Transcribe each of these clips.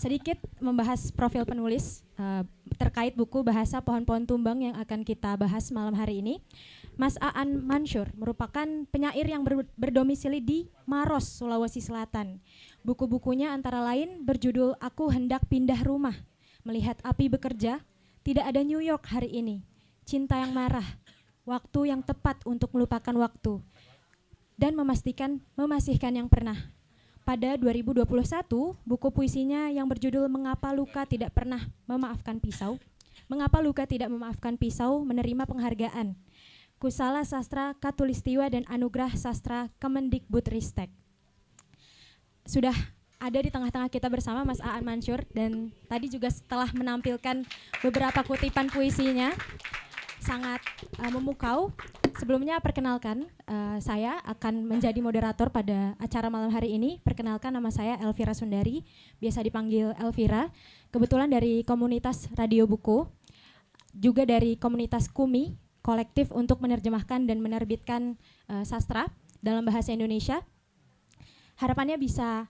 sedikit membahas profil penulis terkait buku Bahasa Pohon-Pohon Tumbang yang akan kita bahas malam hari ini. Mas Aan Mansur merupakan penyair yang berdomisili di Maros, Sulawesi Selatan. Buku-bukunya antara lain berjudul Aku Hendak Pindah Rumah, Melihat Api Bekerja, Tidak Ada New York Hari Ini, Cinta Yang Marah, Waktu Yang Tepat Untuk Melupakan Waktu, dan Memasihkan Yang Pernah. Pada 2021, buku puisinya yang berjudul Mengapa Luka Tidak Pernah Memaafkan Pisau, Mengapa Luka Tidak Memaafkan Pisau menerima penghargaan Kusala Sastra Katulistiwa dan Anugerah Sastra Kemendikbudristek. Sudah ada di tengah-tengah kita bersama Mas Aan Mansur, dan tadi juga setelah menampilkan beberapa kutipan puisinya sangat memukau. Sebelumnya perkenalkan, saya akan menjadi moderator pada acara malam hari ini. Perkenalkan, nama saya Elvira Sundari, biasa dipanggil Elvira. Kebetulan dari komunitas Radio Buku, juga dari komunitas KUMI, kolektif untuk menerjemahkan dan menerbitkan sastra dalam bahasa Indonesia. Harapannya bisa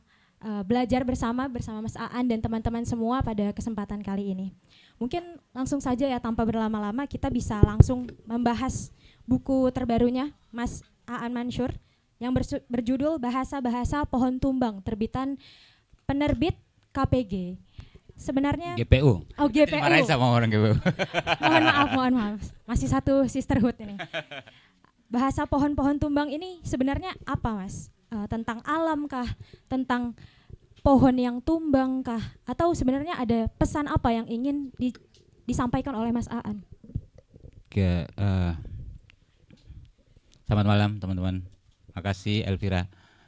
belajar bersama Mas Aan dan teman-teman semua pada kesempatan kali ini. Mungkin langsung saja ya, tanpa berlama-lama kita bisa langsung membahas buku terbarunya Mas Aan Mansur yang berjudul Bahasa-Bahasa Pohon Tumbang, terbitan penerbit KPG. Sebenarnya GPU. Oh, GPU. Dimarahin sama orang GPU. Mohon maaf. Masih satu sisterhood ini. Bahasa pohon-pohon tumbang ini sebenarnya apa, Mas? Tentang alam kah? Tentang pohon yang tumbang kah? Atau sebenarnya ada pesan apa yang ingin disampaikan oleh Mas Aan? Selamat malam teman-teman. Makasih Elvira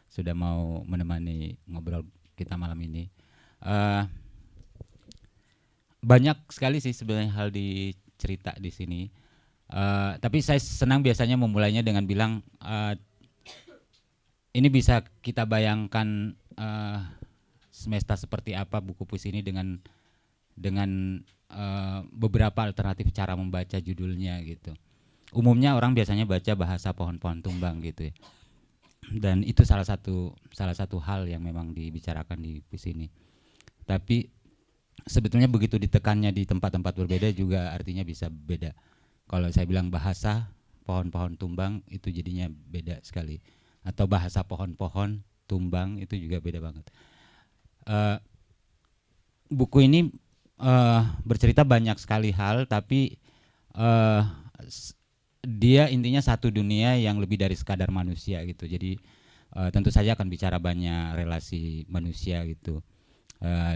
sudah mau menemani ngobrol kita malam ini. Banyak sekali sih sebenarnya hal dicerita di sini. Tapi saya senang biasanya memulainya dengan bilang ini bisa kita bayangkan semesta seperti apa buku puisi ini dengan beberapa alternatif cara membaca judulnya gitu. Umumnya orang biasanya baca Bahasa Pohon-Pohon Tumbang gitu ya. Dan itu salah satu hal yang memang dibicarakan di puisi ini. Tapi sebetulnya begitu ditekannya di tempat-tempat berbeda juga artinya bisa beda. Kalau saya bilang bahasa pohon-pohon tumbang itu jadinya beda sekali. Atau bahasa pohon-pohon tumbang itu juga beda banget. Buku ini bercerita banyak sekali hal, tapi dia intinya satu dunia yang lebih dari sekadar manusia gitu. Jadi tentu saja akan bicara banyak relasi manusia gitu.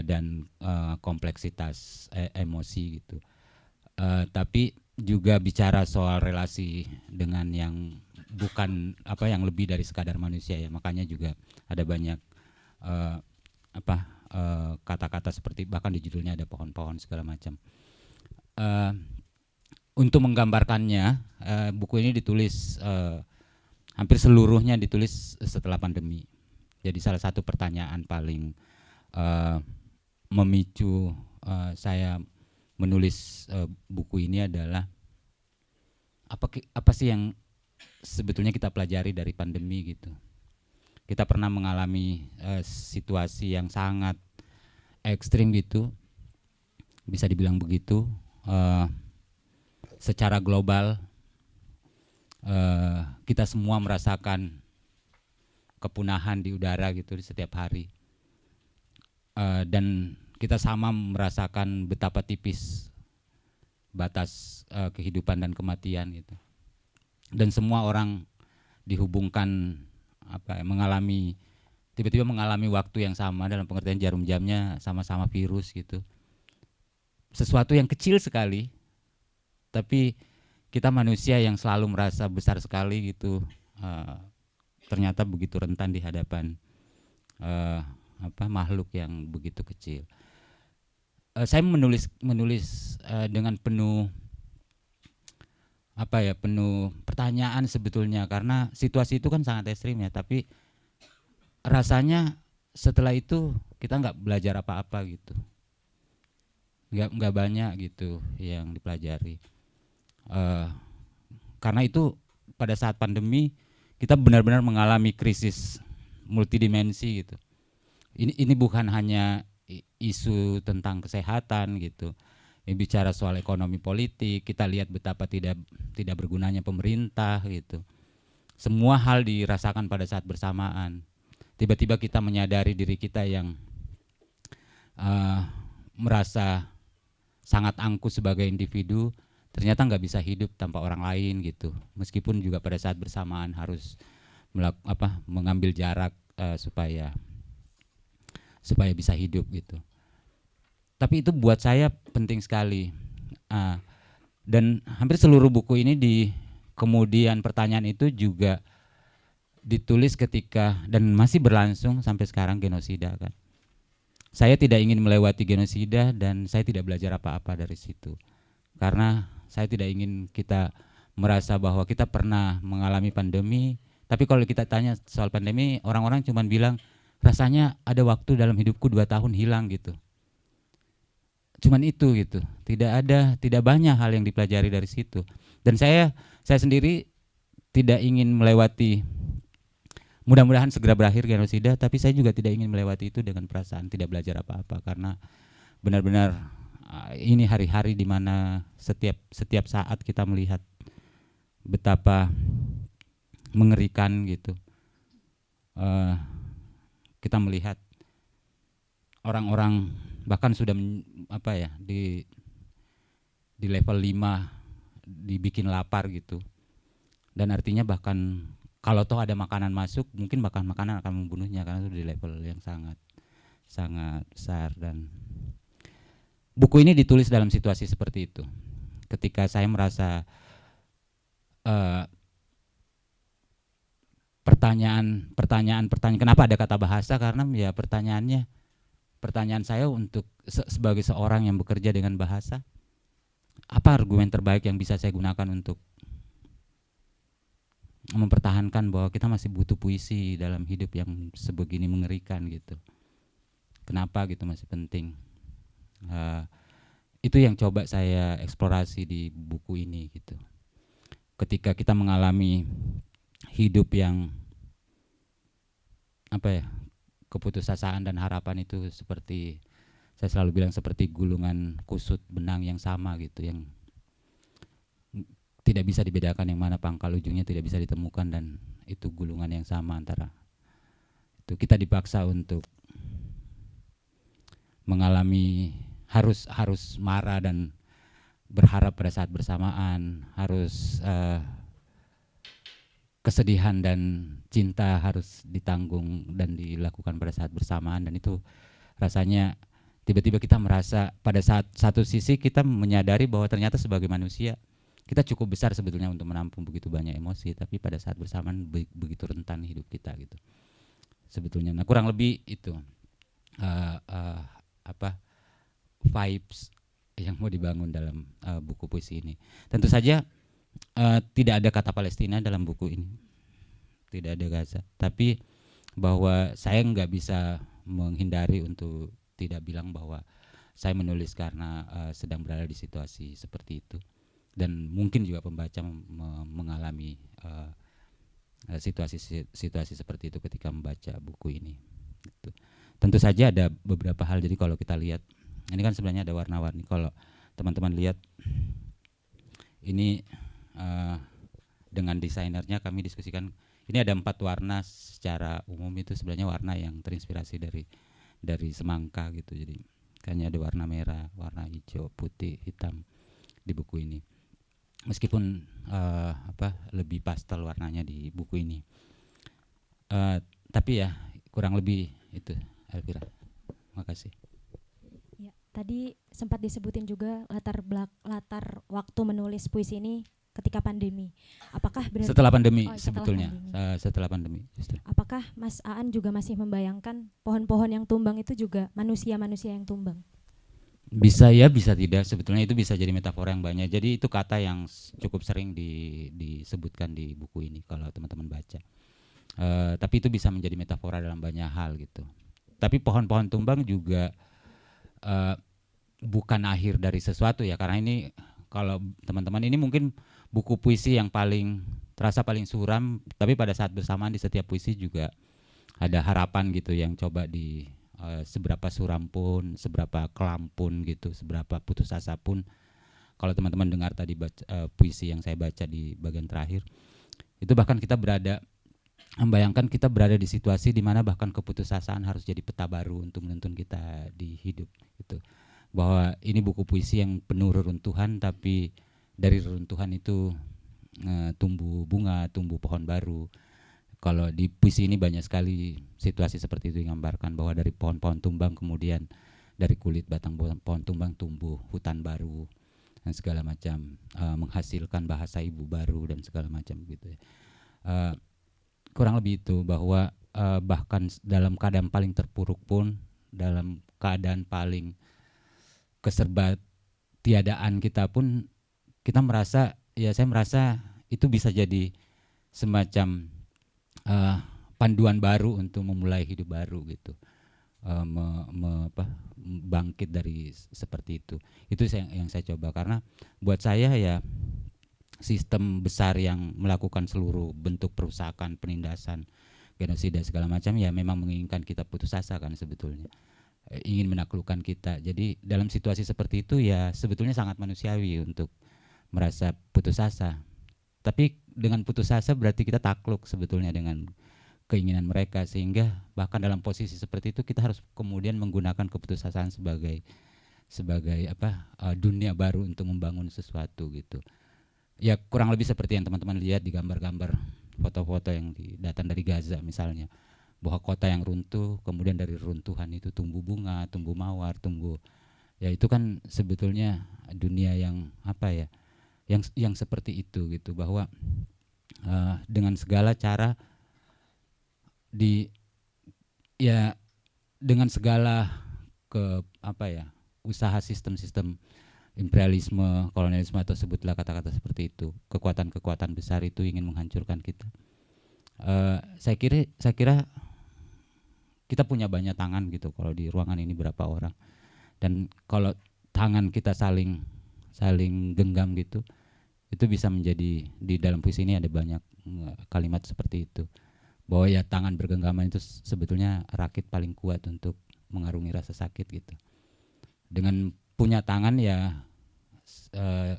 Dan kompleksitas emosi gitu, tapi juga bicara soal relasi dengan yang bukan yang lebih dari sekadar manusia ya. Makanya juga ada banyak kata-kata seperti bahkan di judulnya ada pohon-pohon segala macam. Untuk menggambarkannya, buku ini ditulis hampir seluruhnya ditulis setelah pandemi. Jadi salah satu pertanyaan paling memicu saya menulis buku ini adalah apa sih yang sebetulnya kita pelajari dari pandemi gitu. Kita pernah mengalami situasi yang sangat ekstrim gitu, bisa dibilang begitu, secara global. Kita semua merasakan kepunahan di udara gitu di setiap hari. Dan kita sama merasakan betapa tipis batas kehidupan dan kematian gitu. Dan semua orang dihubungkan tiba-tiba mengalami waktu yang sama dalam pengertian jarum jamnya sama-sama virus gitu. Sesuatu yang kecil sekali, tapi kita manusia yang selalu merasa besar sekali gitu, ternyata begitu rentan di hadapan makhluk yang begitu kecil. Saya menulis dengan penuh pertanyaan sebetulnya, karena situasi itu kan sangat ekstrim ya, tapi rasanya setelah itu kita nggak belajar apa-apa gitu, nggak banyak gitu yang dipelajari. Karena itu pada saat pandemi kita benar-benar mengalami krisis multidimensi gitu. Ini bukan hanya isu tentang kesehatan gitu. Bicara soal ekonomi politik, kita lihat betapa tidak bergunanya pemerintah gitu. Semua hal dirasakan pada saat bersamaan. Tiba-tiba kita menyadari diri kita yang merasa sangat angkuh sebagai individu, ternyata nggak bisa hidup tanpa orang lain gitu. Meskipun juga pada saat bersamaan harus mengambil jarak supaya bisa hidup gitu. Tapi itu buat saya penting sekali. Dan hampir seluruh buku ini kemudian pertanyaan itu juga ditulis ketika dan masih berlangsung sampai sekarang genosida kan. Saya tidak ingin melewati genosida dan saya tidak belajar apa-apa dari situ. Karena saya tidak ingin kita merasa bahwa kita pernah mengalami pandemi, tapi kalau kita tanya soal pandemi, orang-orang cuma bilang rasanya ada waktu dalam hidupku 2 tahun hilang gitu. Cuman itu gitu. Tidak banyak hal yang dipelajari dari situ. Dan saya sendiri tidak ingin melewati, mudah-mudahan segera berakhir genosida, tapi saya juga tidak ingin melewati itu dengan perasaan tidak belajar apa-apa, karena benar-benar ini hari-hari di mana setiap saat kita melihat betapa mengerikan gitu. Kita melihat orang-orang bahkan sudah di level 5 dibikin lapar gitu. Dan artinya bahkan kalau toh ada makanan masuk, mungkin bahkan makanan akan membunuhnya karena itu di level yang sangat besar. Dan buku ini ditulis dalam situasi seperti itu. Ketika saya merasa pertanyaan kenapa ada kata bahasa, karena ya pertanyaan saya untuk sebagai seorang yang bekerja dengan bahasa, apa argumen terbaik yang bisa saya gunakan untuk mempertahankan bahwa kita masih butuh puisi dalam hidup yang sebegini mengerikan gitu. Kenapa gitu masih penting. Itu yang coba saya eksplorasi di buku ini gitu. Ketika kita mengalami hidup yang keputusasaan dan harapan itu seperti, saya selalu bilang seperti gulungan kusut benang yang sama gitu, yang tidak bisa dibedakan yang mana pangkal ujungnya, tidak bisa ditemukan, dan itu gulungan yang sama antara itu. Kita dipaksa untuk mengalami harus marah dan berharap pada saat bersamaan, harus kesedihan dan cinta harus ditanggung dan dilakukan pada saat bersamaan. Dan itu rasanya tiba-tiba kita merasa pada saat satu sisi kita menyadari bahwa ternyata sebagai manusia kita cukup besar sebetulnya untuk menampung begitu banyak emosi, tapi pada saat bersamaan begitu rentan hidup kita gitu sebetulnya. Nah, kurang lebih itu vibes yang mau dibangun dalam buku puisi ini. Tentu saja tidak ada kata Palestina dalam buku ini, tidak ada Gaza, tapi bahwa saya nggak bisa menghindari untuk tidak bilang bahwa saya menulis karena sedang berada di situasi seperti itu, dan mungkin juga pembaca mengalami situasi seperti itu ketika membaca buku ini gitu. Tentu saja ada beberapa hal. Jadi kalau kita lihat ini kan sebenarnya ada warna-warni. Kalau teman-teman lihat ini dengan desainernya kami diskusikan, ini ada 4 warna secara umum, itu sebenarnya warna yang terinspirasi dari semangka gitu. Jadi kayaknya ada warna merah, warna hijau, putih, hitam di buku ini. Meskipun lebih pastel warnanya di buku ini, tapi ya kurang lebih itu, Elvira. Makasih. Ya, tadi sempat disebutin juga latar waktu menulis puisi ini ketika pandemi. Apakah berarti setelah pandemi sebetulnya? Setelah pandemi. Apakah Mas Aan juga masih membayangkan pohon-pohon yang tumbang itu juga manusia-manusia yang tumbang? Bisa ya, bisa tidak. Sebetulnya itu bisa jadi metafora yang banyak. Jadi itu kata yang cukup sering disebutkan di buku ini kalau teman-teman baca. Tapi itu bisa menjadi metafora dalam banyak hal gitu. Tapi pohon-pohon tumbang juga bukan akhir dari sesuatu ya, karena ini kalau teman-teman, ini mungkin buku puisi yang terasa paling suram, tapi pada saat bersamaan di setiap puisi juga ada harapan gitu yang coba seberapa suram pun, seberapa kelam pun gitu, seberapa putus asa pun, kalau teman-teman dengar tadi puisi yang saya baca di bagian terakhir, itu bahkan kita membayangkan kita berada di situasi di mana bahkan keputusasaan harus jadi peta baru untuk menuntun kita di hidup gitu. Bahwa ini buku puisi yang penuh reruntuhan, tapi dari reruntuhan itu tumbuh bunga, tumbuh pohon baru. Kalau di puisi ini banyak sekali situasi seperti itu digambarkan, bahwa dari pohon-pohon tumbang kemudian dari kulit batang pohon tumbang tumbuh hutan baru dan segala macam, menghasilkan bahasa ibu baru dan segala macam gitu ya. Kurang lebih itu, bahwa bahkan dalam keadaan paling terpuruk pun, dalam keadaan paling keserba-tiadaan kita pun, kita merasa, ya saya merasa itu bisa jadi semacam panduan baru untuk memulai hidup baru gitu, bangkit dari seperti itu. Itu yang saya coba, karena buat saya ya sistem besar yang melakukan seluruh bentuk perusakan, penindasan, genosida segala macam ya memang menginginkan kita putus asa kan sebetulnya, ingin menaklukkan kita. Jadi dalam situasi seperti itu ya sebetulnya sangat manusiawi untuk merasa putus asa. Tapi dengan putus asa berarti kita takluk sebetulnya dengan keinginan mereka, sehingga bahkan dalam posisi seperti itu kita harus kemudian menggunakan keputusasaan sebagai dunia baru untuk membangun sesuatu gitu. Ya kurang lebih seperti yang teman-teman lihat di gambar-gambar foto-foto yang datang dari Gaza misalnya, bahwa kota yang runtuh, kemudian dari runtuhan itu tumbuh bunga, tumbuh mawar, ya itu kan sebetulnya dunia yang yang seperti itu gitu, bahwa dengan segala cara dengan segala usaha sistem-sistem imperialisme, kolonialisme atau sebutlah kata-kata seperti itu, kekuatan-kekuatan besar itu ingin menghancurkan kita. Saya kira kita punya banyak tangan gitu kalau di ruangan ini berapa orang, dan kalau tangan kita saling genggam gitu, itu bisa menjadi, di dalam puisi ini ada banyak kalimat seperti itu, bahwa ya tangan bergenggaman itu sebetulnya rakit paling kuat untuk mengarungi rasa sakit gitu. Dengan punya tangan ya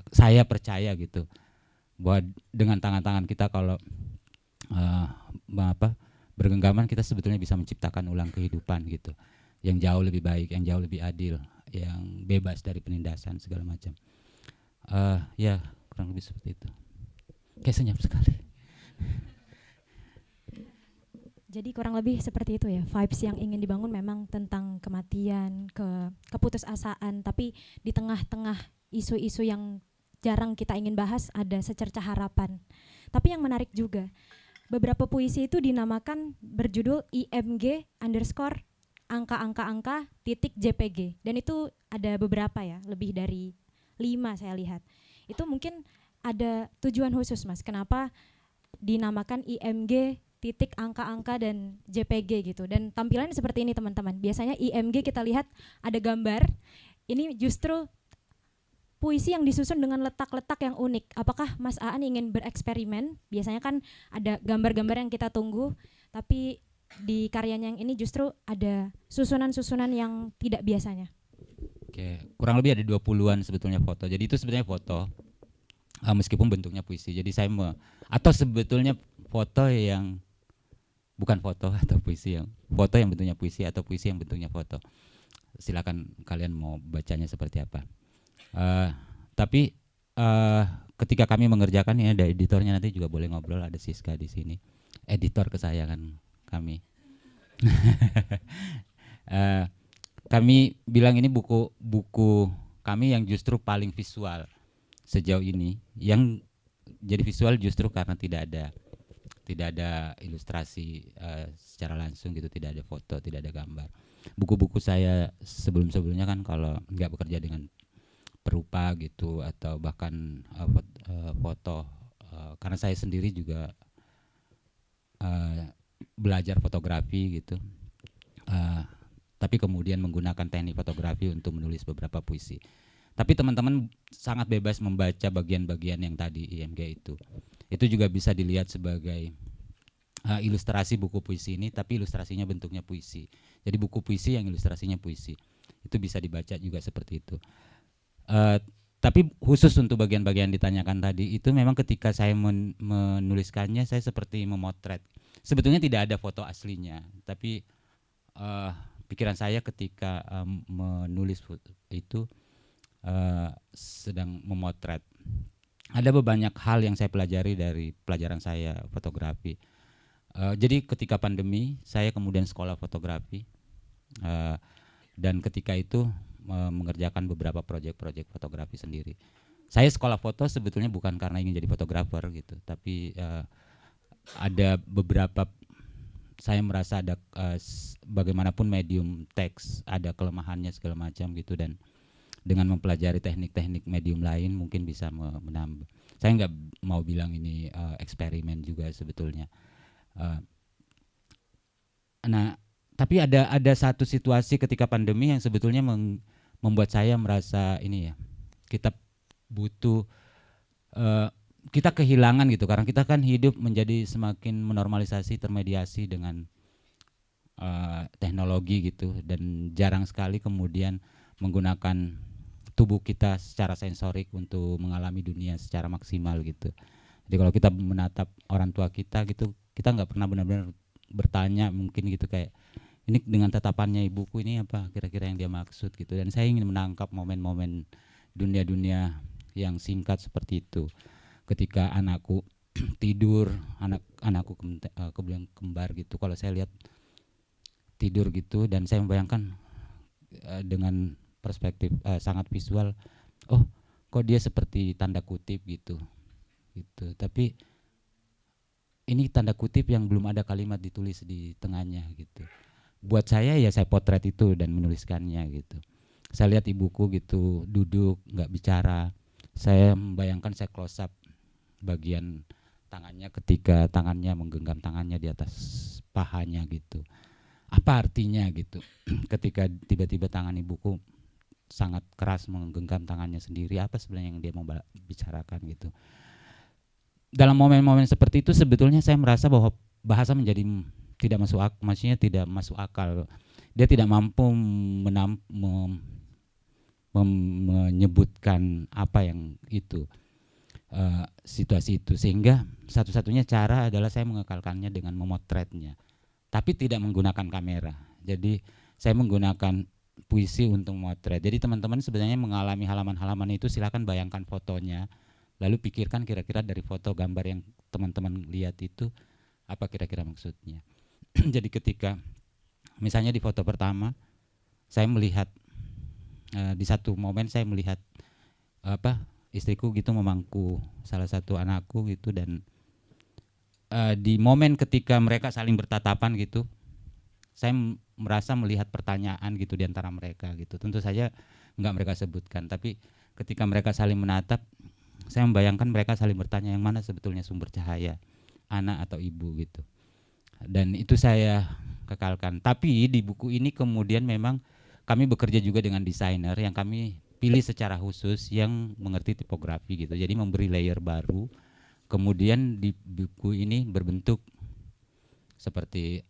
saya percaya gitu, bahwa dengan tangan-tangan kita kalau bergenggaman, kita sebetulnya bisa menciptakan ulang kehidupan gitu, yang jauh lebih baik, yang jauh lebih adil, yang bebas dari penindasan segala macam. Ya kurang lebih seperti itu. Kayak senyap sekali. Jadi kurang lebih seperti itu ya, vibes yang ingin dibangun memang tentang kematian, keputusasaan, tapi di tengah-tengah isu-isu yang jarang kita ingin bahas ada secercah harapan. Tapi yang menarik juga, beberapa puisi itu dinamakan berjudul IMG underscore angka-angka-angka titik JPG, dan itu ada beberapa ya, lebih dari 5 saya lihat. Itu mungkin ada tujuan khusus Mas, kenapa dinamakan IMG titik angka-angka dan JPG gitu, dan tampilannya seperti ini teman-teman. Biasanya IMG kita lihat ada gambar, ini justru puisi yang disusun dengan letak-letak yang unik. Apakah Mas Aan ingin bereksperimen? Biasanya kan ada gambar-gambar yang kita tunggu, tapi di karyanya yang ini justru ada susunan-susunan yang tidak biasanya. Oke, kurang lebih ada 20-an sebetulnya foto. Jadi itu sebetulnya foto, meskipun bentuknya puisi. Jadi atau sebetulnya foto yang bukan foto atau puisi, yang foto yang bentuknya puisi atau puisi yang bentuknya foto. Silakan kalian mau bacanya seperti apa. Tapi ketika kami mengerjakan, ini ada editornya, nanti juga boleh ngobrol, ada Siska di sini, editor kesayangan kami. Kami bilang ini buku kami yang justru paling visual sejauh ini. Yang jadi visual justru karena tidak ada ilustrasi secara langsung gitu, tidak ada foto, tidak ada gambar. Buku-buku saya sebelum-sebelumnya kan kalau nggak bekerja dengan perupa gitu, atau bahkan foto, karena saya sendiri juga belajar fotografi gitu, tapi kemudian menggunakan teknik fotografi untuk menulis beberapa puisi. Tapi teman-teman sangat bebas membaca bagian-bagian yang tadi IMG itu juga bisa dilihat sebagai ilustrasi buku puisi ini, tapi ilustrasinya bentuknya puisi. Jadi buku puisi yang ilustrasinya puisi. Itu bisa dibaca juga seperti itu. Eh, tapi khusus untuk bagian-bagian ditanyakan tadi itu memang ketika saya menuliskannya saya seperti memotret. Sebetulnya tidak ada foto aslinya, tapi pikiran saya ketika menulis itu sedang memotret. Ada banyak hal yang saya pelajari dari pelajaran saya fotografi. Jadi ketika pandemi saya kemudian sekolah fotografi dan ketika itu mengerjakan beberapa proyek-proyek fotografi sendiri. Saya sekolah foto sebetulnya bukan karena ingin jadi fotografer gitu, tapi ada beberapa, saya merasa ada bagaimanapun medium teks ada kelemahannya segala macam gitu, dan dengan mempelajari teknik-teknik medium lain mungkin bisa menambah. Saya nggak mau bilang ini eksperimen juga sebetulnya. Nah, tapi ada satu situasi ketika pandemi yang sebetulnya membuat saya merasa ini ya, kita butuh kita kehilangan gitu, karena kita kan hidup menjadi semakin menormalisasi termediasi dengan teknologi gitu, dan jarang sekali kemudian menggunakan tubuh kita secara sensorik untuk mengalami dunia secara maksimal gitu. Jadi kalau kita menatap orang tua kita gitu, kita nggak pernah benar-benar bertanya mungkin gitu kayak, ini dengan tatapannya ibuku ini apa kira-kira yang dia maksud gitu. Dan saya ingin menangkap momen-momen dunia-dunia yang singkat seperti itu. Ketika anakku tidur, anakku kemudian kembar gitu, kalau saya lihat tidur gitu dan saya membayangkan dengan perspektif sangat visual, oh kok dia seperti tanda kutip gitu. Tapi ini tanda kutip yang belum ada kalimat ditulis di tengahnya gitu. Buat saya ya saya potret itu dan menuliskannya gitu. Saya lihat ibuku gitu duduk nggak bicara, saya membayangkan saya close up bagian tangannya ketika tangannya menggenggam tangannya di atas pahanya gitu. Apa artinya gitu ketika tiba-tiba tangan ibuku sangat keras menggenggam tangannya sendiri, apa sebenarnya yang dia mau bicarakan gitu. Dalam momen-momen seperti itu sebetulnya saya merasa bahwa bahasa menjadi tidak masuk akal, maksudnya tidak masuk akal. Dia tidak mampu menyebutkan apa yang itu situasi itu, sehingga satu-satunya cara adalah saya mengekalkannya dengan memotretnya, tapi tidak menggunakan kamera. Jadi saya menggunakan puisi untuk memotret. Jadi teman-teman sebenarnya mengalami halaman-halaman itu silakan bayangkan fotonya, lalu pikirkan kira-kira dari foto gambar yang teman-teman lihat itu apa kira-kira maksudnya. Jadi ketika misalnya di foto pertama saya melihat di satu momen saya melihat istriku gitu memangku salah satu anakku gitu, dan di momen ketika mereka saling bertatapan gitu saya merasa melihat pertanyaan gitu di antara mereka gitu. Tentu saja enggak mereka sebutkan, tapi ketika mereka saling menatap saya membayangkan mereka saling bertanya yang mana sebetulnya sumber cahaya, anak atau ibu gitu. Dan itu saya kekalkan. Tapi di buku ini kemudian memang kami bekerja juga dengan desainer yang kami pilih secara khusus yang mengerti tipografi gitu. Jadi memberi layer baru. Kemudian di buku ini berbentuk seperti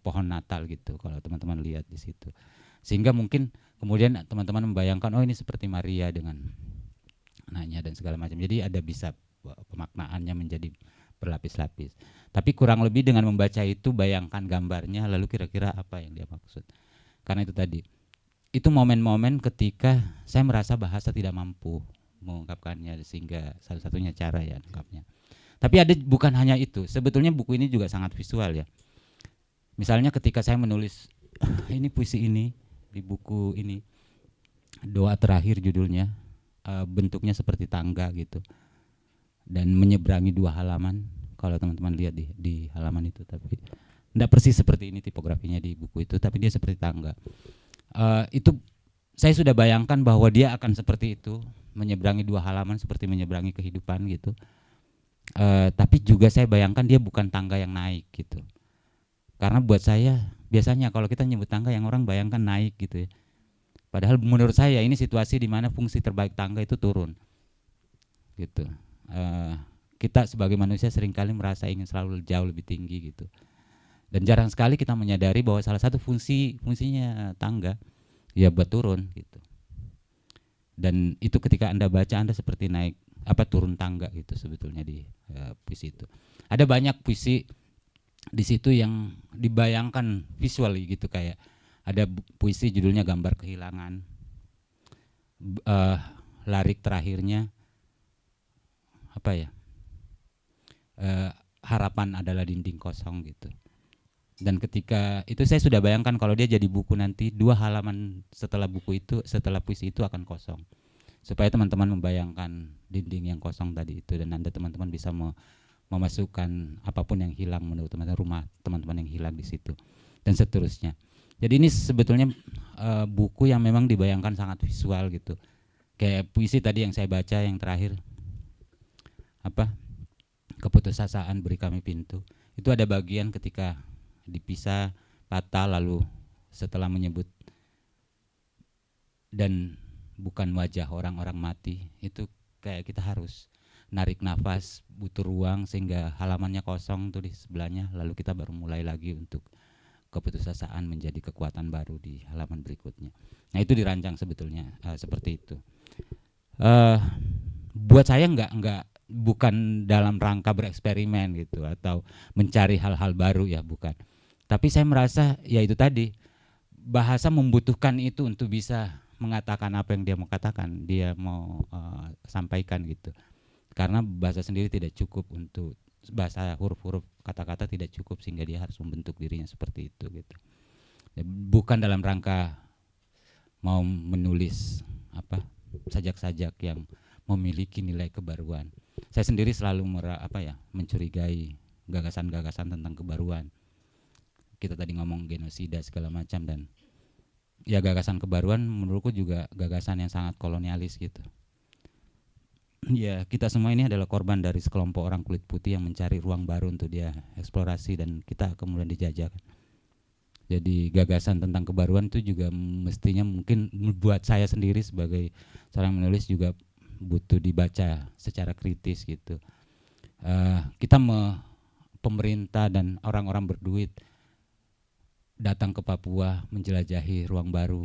pohon Natal gitu kalau teman-teman lihat di situ. Sehingga mungkin kemudian teman-teman membayangkan oh ini seperti Maria dengan anaknya dan segala macam. Jadi ada bisa pemaknaannya menjadi berlapis-lapis. Tapi kurang lebih dengan membaca itu bayangkan gambarnya lalu kira-kira apa yang dia maksud. Karena itu tadi, itu momen-momen ketika saya merasa bahasa tidak mampu mengungkapkannya, sehingga satu-satunya cara ya ungkapnya. Tapi ada bukan hanya itu, sebetulnya buku ini juga sangat visual ya. Misalnya ketika saya menulis ini puisi ini di buku ini, Doa Terakhir judulnya, bentuknya seperti tangga gitu dan menyeberangi 2 halaman. Kalau teman-teman lihat di halaman itu, tapi tidak persis seperti ini tipografinya di buku itu, tapi dia seperti tangga. Itu saya sudah bayangkan bahwa dia akan seperti itu, menyeberangi 2 halaman seperti menyeberangi kehidupan gitu. Tapi juga saya bayangkan dia bukan tangga yang naik gitu. Karena buat saya biasanya kalau kita nyebut tangga yang orang bayangkan naik gitu ya. Padahal menurut saya ini situasi di mana fungsi terbaik tangga itu turun gitu. Kita sebagai manusia seringkali merasa ingin selalu jauh lebih tinggi gitu. Dan jarang sekali kita menyadari bahwa salah satu fungsinya tangga ya buat turun gitu. Dan itu ketika Anda baca, Anda seperti naik turun tangga gitu sebetulnya di puisi itu. Ada banyak puisi di situ yang dibayangkan visually gitu, kayak ada puisi judulnya Gambar Kehilangan. Lirik terakhirnya harapan adalah dinding kosong gitu. Dan ketika itu saya sudah bayangkan kalau dia jadi buku nanti 2 halaman setelah buku itu, setelah puisi itu akan kosong. Supaya teman-teman membayangkan dinding yang kosong tadi itu, dan Anda teman-teman bisa memasukkan apapun yang hilang menurut teman-teman, rumah teman-teman yang hilang di situ dan seterusnya. Jadi ini sebetulnya buku yang memang dibayangkan sangat visual gitu. Kayak puisi tadi yang saya baca yang terakhir, keputusasaan beri kami pintu. Itu ada bagian ketika dipisah patah, lalu setelah menyebut dan bukan wajah orang-orang mati, itu kayak kita harus narik nafas, butuh ruang sehingga halamannya kosong tuh di sebelahnya, lalu kita baru mulai lagi untuk keputusasaan menjadi kekuatan baru di halaman berikutnya. Nah itu dirancang sebetulnya seperti itu. Buat saya bukan dalam rangka bereksperimen gitu atau mencari hal-hal baru ya, bukan. Tapi saya merasa ya itu tadi, bahasa membutuhkan itu untuk bisa mengatakan apa yang dia mau katakan, dia mau sampaikan gitu. Karena bahasa sendiri tidak cukup untuk, bahasa huruf-huruf kata-kata tidak cukup sehingga dia harus membentuk dirinya seperti itu gitu. Bukan dalam rangka mau menulis sajak-sajak yang memiliki nilai kebaruan. Saya sendiri selalu mencurigai gagasan-gagasan tentang kebaruan. Kita tadi ngomong genosida segala macam, dan ya gagasan kebaruan menurutku juga gagasan yang sangat kolonialis gitu. Ya kita semua ini adalah korban dari sekelompok orang kulit putih yang mencari ruang baru untuk dia eksplorasi, dan kita kemudian dijajah. Jadi gagasan tentang kebaruan itu juga mestinya mungkin buat saya sendiri sebagai seorang menulis juga butuh dibaca secara kritis gitu. Pemerintah dan orang-orang berduit datang ke Papua menjelajahi ruang baru,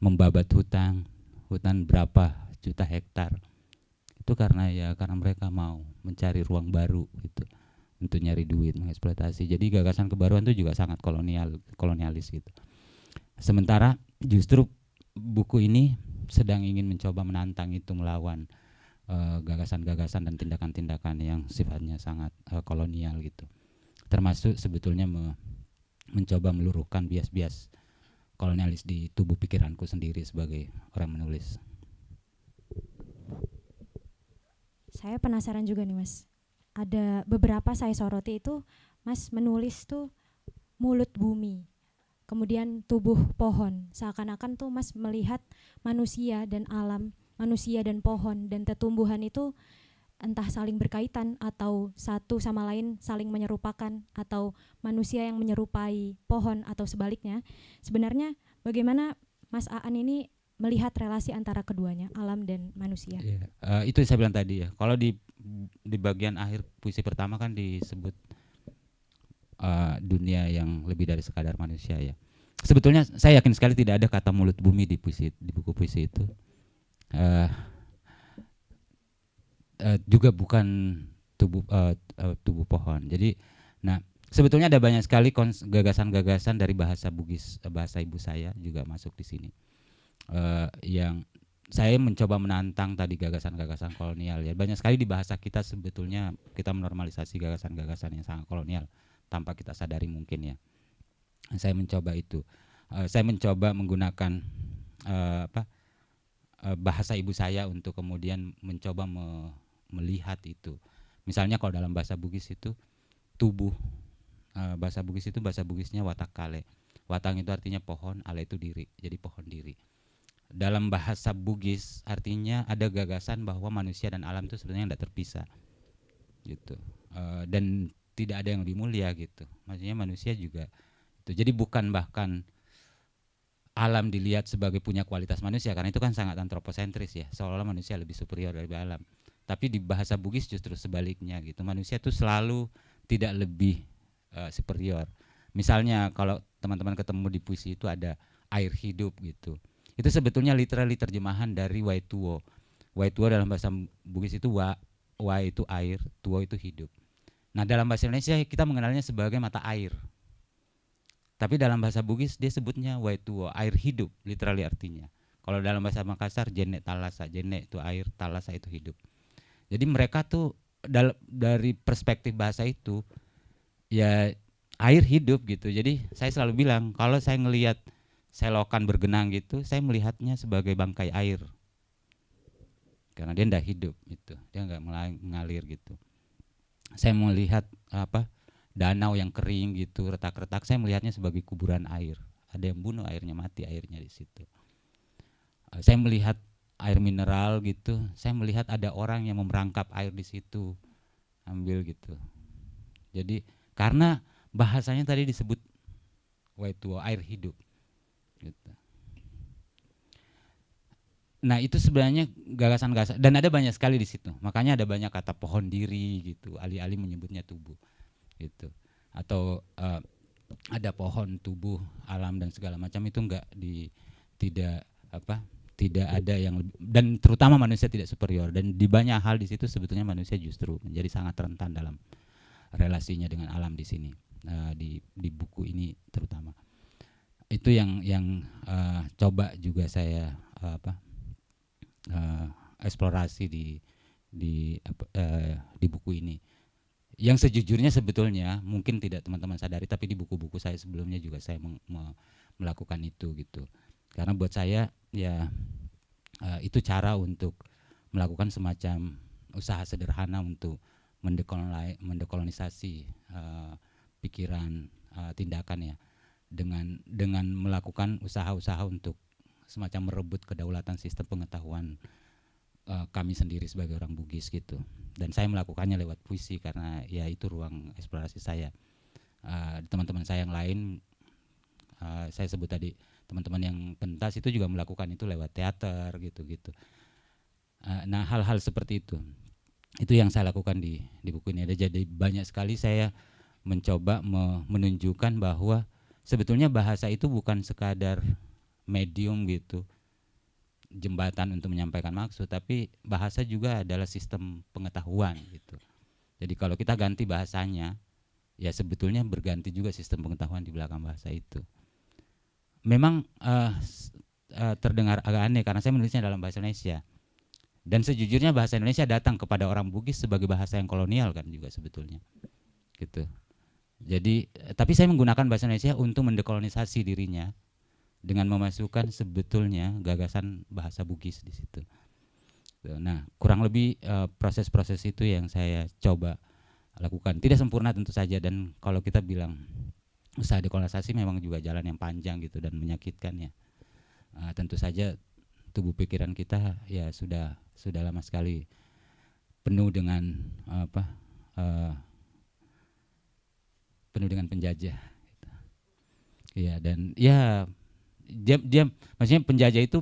membabat hutan berapa juta hektar. Itu karena mereka mau mencari ruang baru gitu untuk nyari duit, mengeksploitasi. Jadi gagasan kebaruan itu juga sangat kolonialis gitu. Sementara justru buku ini sedang ingin mencoba menantang itu, melawan gagasan-gagasan dan tindakan-tindakan yang sifatnya sangat kolonial gitu. Termasuk sebetulnya mencoba meluruhkan bias-bias kolonialis di tubuh pikiranku sendiri sebagai orang menulis. Saya penasaran juga nih Mas. Ada beberapa saya soroti itu Mas menulis tuh mulut bumi, kemudian tubuh pohon. Seakan-akan tuh Mas melihat manusia dan alam, manusia dan pohon dan tetumbuhan itu entah saling berkaitan atau satu sama lain saling menyerupakan, atau manusia yang menyerupai pohon atau sebaliknya. Sebenarnya bagaimana Mas Aan ini melihat relasi antara keduanya, alam dan manusia? Itu yang saya bilang tadi ya. Kalau di bagian akhir puisi pertama kan disebut dunia yang lebih dari sekadar manusia ya. Sebetulnya saya yakin sekali tidak ada kata mulut bumi di buku puisi itu. Juga bukan tubuh pohon. Jadi, sebetulnya ada banyak sekali gagasan-gagasan dari bahasa Bugis, bahasa ibu saya juga masuk di sini. Yang saya mencoba menantang tadi gagasan-gagasan kolonial ya. Banyak sekali di bahasa kita sebetulnya kita menormalisasi gagasan-gagasan yang sangat kolonial tanpa kita sadari mungkin ya. Saya mencoba itu. Saya mencoba menggunakan bahasa ibu saya untuk kemudian mencoba melihat itu. Misalnya kalau dalam bahasa Bugis itu tubuh, bahasa Bugisnya watak kale. Watang itu artinya pohon, ale itu diri, jadi pohon diri. Dalam bahasa Bugis artinya ada gagasan bahwa manusia dan alam itu sebenarnya tidak terpisah gitu, dan tidak ada yang lebih mulia gitu. Maksudnya manusia juga itu. Jadi bukan bahkan alam dilihat sebagai punya kualitas manusia, karena itu kan sangat antroposentris ya, seolah-olah manusia lebih superior dari alam. Tapi di bahasa Bugis justru sebaliknya gitu, manusia itu selalu tidak lebih superior. Misalnya kalau teman-teman ketemu di puisi itu ada air hidup gitu. Itu sebetulnya literally terjemahan dari Waituo. Waituo dalam bahasa Bugis itu wa itu air, tuo itu hidup. Nah, dalam bahasa Indonesia kita mengenalnya sebagai mata air. Tapi dalam bahasa Bugis dia sebutnya Waituo, air hidup, literally artinya. Kalau dalam bahasa Makassar jene talasa, jene itu air, talasa itu hidup. Jadi mereka tuh dari perspektif bahasa itu ya air hidup gitu. Jadi saya selalu bilang kalau saya ngelihat selokan bergenang gitu, saya melihatnya sebagai bangkai air. Karena dia ndak hidup gitu, dia nggak mengalir gitu. Saya melihat danau yang kering gitu, retak-retak, saya melihatnya sebagai kuburan air. Ada yang bunuh airnya, mati airnya di situ. Saya melihat air mineral gitu, saya melihat ada orang yang memerangkap air di situ, ambil gitu. Jadi karena bahasanya tadi disebut Waituo, air hidup gitu. Nah, itu sebenarnya gagasan-gagasan dan ada banyak sekali di situ. Makanya ada banyak kata pohon diri gitu, alih-alih menyebutnya tubuh gitu. Atau ada pohon, tubuh, alam dan segala macam itu tidak ada yang dan terutama manusia tidak superior, dan di banyak hal di situ sebetulnya manusia justru menjadi sangat rentan dalam relasinya dengan alam di sini, di buku ini terutama. Itu yang coba juga saya eksplorasi di buku ini. Yang sejujurnya sebetulnya mungkin tidak teman-teman sadari, tapi di buku-buku saya sebelumnya juga saya melakukan itu gitu. Karena buat saya ya itu cara untuk melakukan semacam usaha sederhana untuk mendekolonisasi pikiran, tindakan ya, dengan melakukan usaha-usaha untuk semacam merebut kedaulatan sistem pengetahuan kami sendiri sebagai orang Bugis gitu. Dan saya melakukannya lewat puisi karena ya itu ruang eksplorasi saya. Teman-teman saya yang lain, saya sebut tadi teman-teman yang pentas itu juga melakukan itu lewat teater gitu-gitu. Nah, hal-hal seperti itu yang saya lakukan di buku ini. Jadi banyak sekali saya mencoba menunjukkan bahwa sebetulnya bahasa itu bukan sekadar medium gitu, jembatan untuk menyampaikan maksud, tapi bahasa juga adalah sistem pengetahuan gitu. Jadi kalau kita ganti bahasanya, ya sebetulnya berganti juga sistem pengetahuan di belakang bahasa itu. Memang terdengar agak aneh karena saya menulisnya dalam bahasa Indonesia. Dan sejujurnya bahasa Indonesia datang kepada orang Bugis sebagai bahasa yang kolonial kan juga sebetulnya. Gitu. Jadi tapi saya menggunakan bahasa Indonesia untuk mendekolonisasi dirinya dengan memasukkan sebetulnya gagasan bahasa Bugis di situ. Nah, kurang lebih proses-proses itu yang saya coba lakukan. Tidak sempurna tentu saja, dan kalau kita bilang usaha dekolonisasi memang juga jalan yang panjang gitu dan menyakitkan ya. Tentu saja tubuh pikiran kita ya sudah lama sekali penuh dengan penuh dengan penjajah gitu. Ya, dan ya dia maksudnya penjajah itu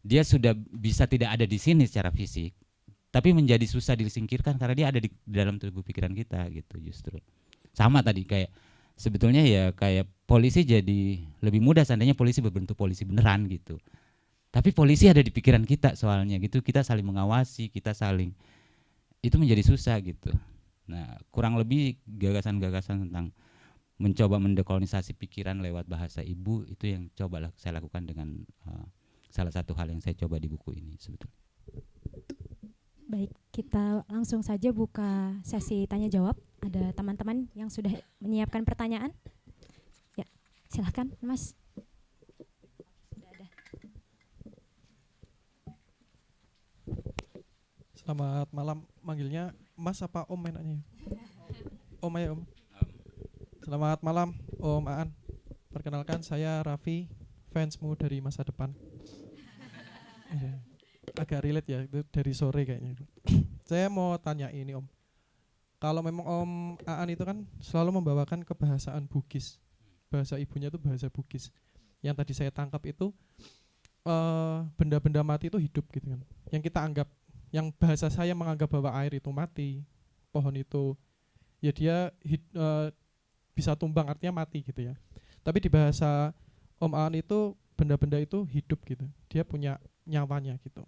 dia sudah bisa tidak ada di sini secara fisik, tapi menjadi susah disingkirkan karena dia ada di dalam tubuh pikiran kita gitu justru. Sama tadi kayak sebetulnya ya kayak polisi jadi lebih mudah seandainya polisi berbentuk polisi beneran gitu. Tapi polisi ada di pikiran kita soalnya gitu, kita saling mengawasi, kita saling, itu menjadi susah gitu. Nah, kurang lebih gagasan-gagasan tentang mencoba mendekolonisasi pikiran lewat bahasa ibu itu yang coba saya lakukan dengan salah satu hal yang saya coba di buku ini sebetulnya. Baik, kita langsung saja buka sesi tanya jawab. Ada teman-teman yang sudah menyiapkan pertanyaan? Ya, silahkan Mas. Sudah ada. Selamat malam, manggilnya Mas apa Om enaknya? Om aja Om. Selamat malam Om Aan. Perkenalkan saya Raffi, fansmu dari masa depan. Agak relate ya, itu dari sore kayaknya. Saya mau tanya ini Om. Kalau memang Om Aan itu kan selalu membawakan kebahasaan Bugis. Bahasa ibunya itu bahasa Bugis. Yang tadi saya tangkap itu benda-benda mati itu hidup gitu kan. Yang kita anggap, yang bahasa saya menganggap bahwa air itu mati, pohon itu ya dia bisa tumbang artinya mati gitu ya. Tapi di bahasa Om Aan itu benda-benda itu hidup gitu. Dia punya nyawanya gitu.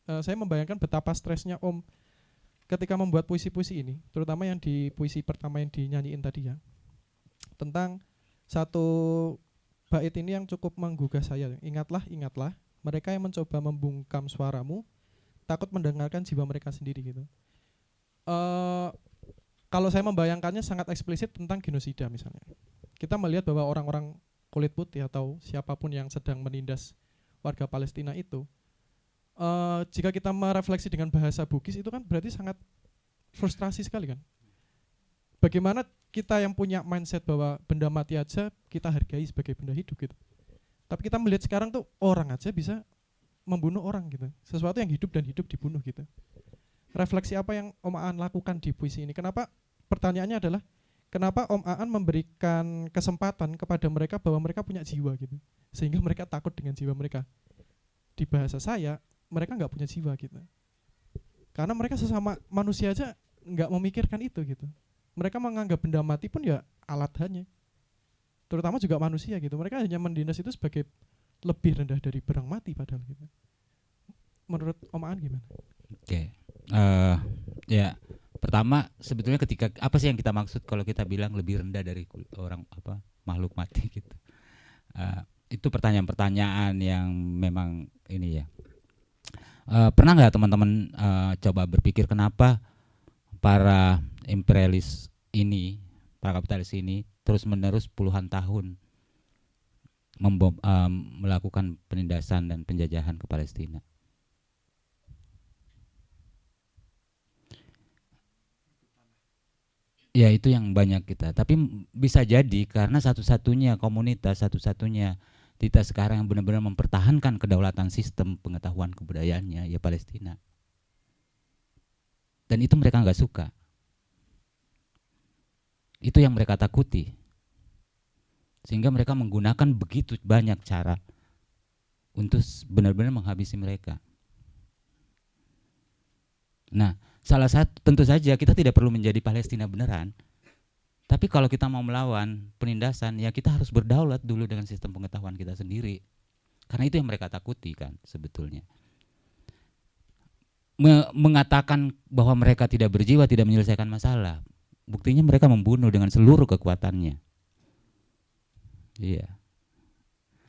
Saya membayangkan betapa stresnya Om ketika membuat puisi-puisi ini, terutama yang di puisi pertama yang dinyanyiin tadi ya. Tentang satu bait ini yang cukup menggugah saya. Ingatlah, ingatlah, mereka yang mencoba membungkam suaramu takut mendengarkan jiwa mereka sendiri gitu. Kalau saya membayangkannya sangat eksplisit tentang genosida misalnya. Kita melihat bahwa orang-orang kulit putih atau siapapun yang sedang menindas warga Palestina itu, jika kita merefleksi dengan bahasa Bugis itu kan berarti sangat frustrasi sekali kan. Bagaimana kita yang punya mindset bahwa benda mati aja kita hargai sebagai benda hidup gitu. Tapi kita melihat sekarang tuh orang aja bisa membunuh orang gitu. Sesuatu yang hidup dan hidup dibunuh gitu. Refleksi apa yang Om Aan lakukan di puisi ini? Kenapa? Pertanyaannya adalah kenapa Om Aan memberikan kesempatan kepada mereka bahwa mereka punya jiwa gitu, sehingga mereka takut dengan jiwa mereka. Di bahasa saya, mereka nggak punya jiwa gitu. Karena mereka sesama manusia aja nggak memikirkan itu gitu. Mereka menganggap benda mati pun ya alat hanya. Terutama juga manusia gitu. Mereka hanya mendinas itu sebagai lebih rendah dari barang mati padahal gitu. Menurut Om Aan gimana? Oke. Ya, pertama sebetulnya ketika apa sih yang kita maksud kalau kita bilang lebih rendah dari orang apa makhluk mati gitu. Itu pertanyaan-pertanyaan yang memang ini ya. Pernah nggak teman-teman coba berpikir kenapa para imperialis ini, para kapitalis ini terus-menerus puluhan tahun melakukan penindasan dan penjajahan ke Palestina? Ya itu yang banyak kita. Tapi bisa jadi karena satu-satunya komunitas, satu-satunya kita sekarang yang benar-benar mempertahankan kedaulatan sistem pengetahuan kebudayaannya ya Palestina. Dan itu mereka nggak suka. Itu yang mereka takuti. Sehingga mereka menggunakan begitu banyak cara untuk benar-benar menghabisi mereka. Nah, salah satu tentu saja kita tidak perlu menjadi Palestina beneran. Tapi kalau kita mau melawan penindasan, ya kita harus berdaulat dulu dengan sistem pengetahuan kita sendiri. Karena itu yang mereka takuti kan sebetulnya. Mengatakan bahwa mereka tidak berjiwa, tidak menyelesaikan masalah. Buktinya mereka membunuh dengan seluruh kekuatannya. Iya.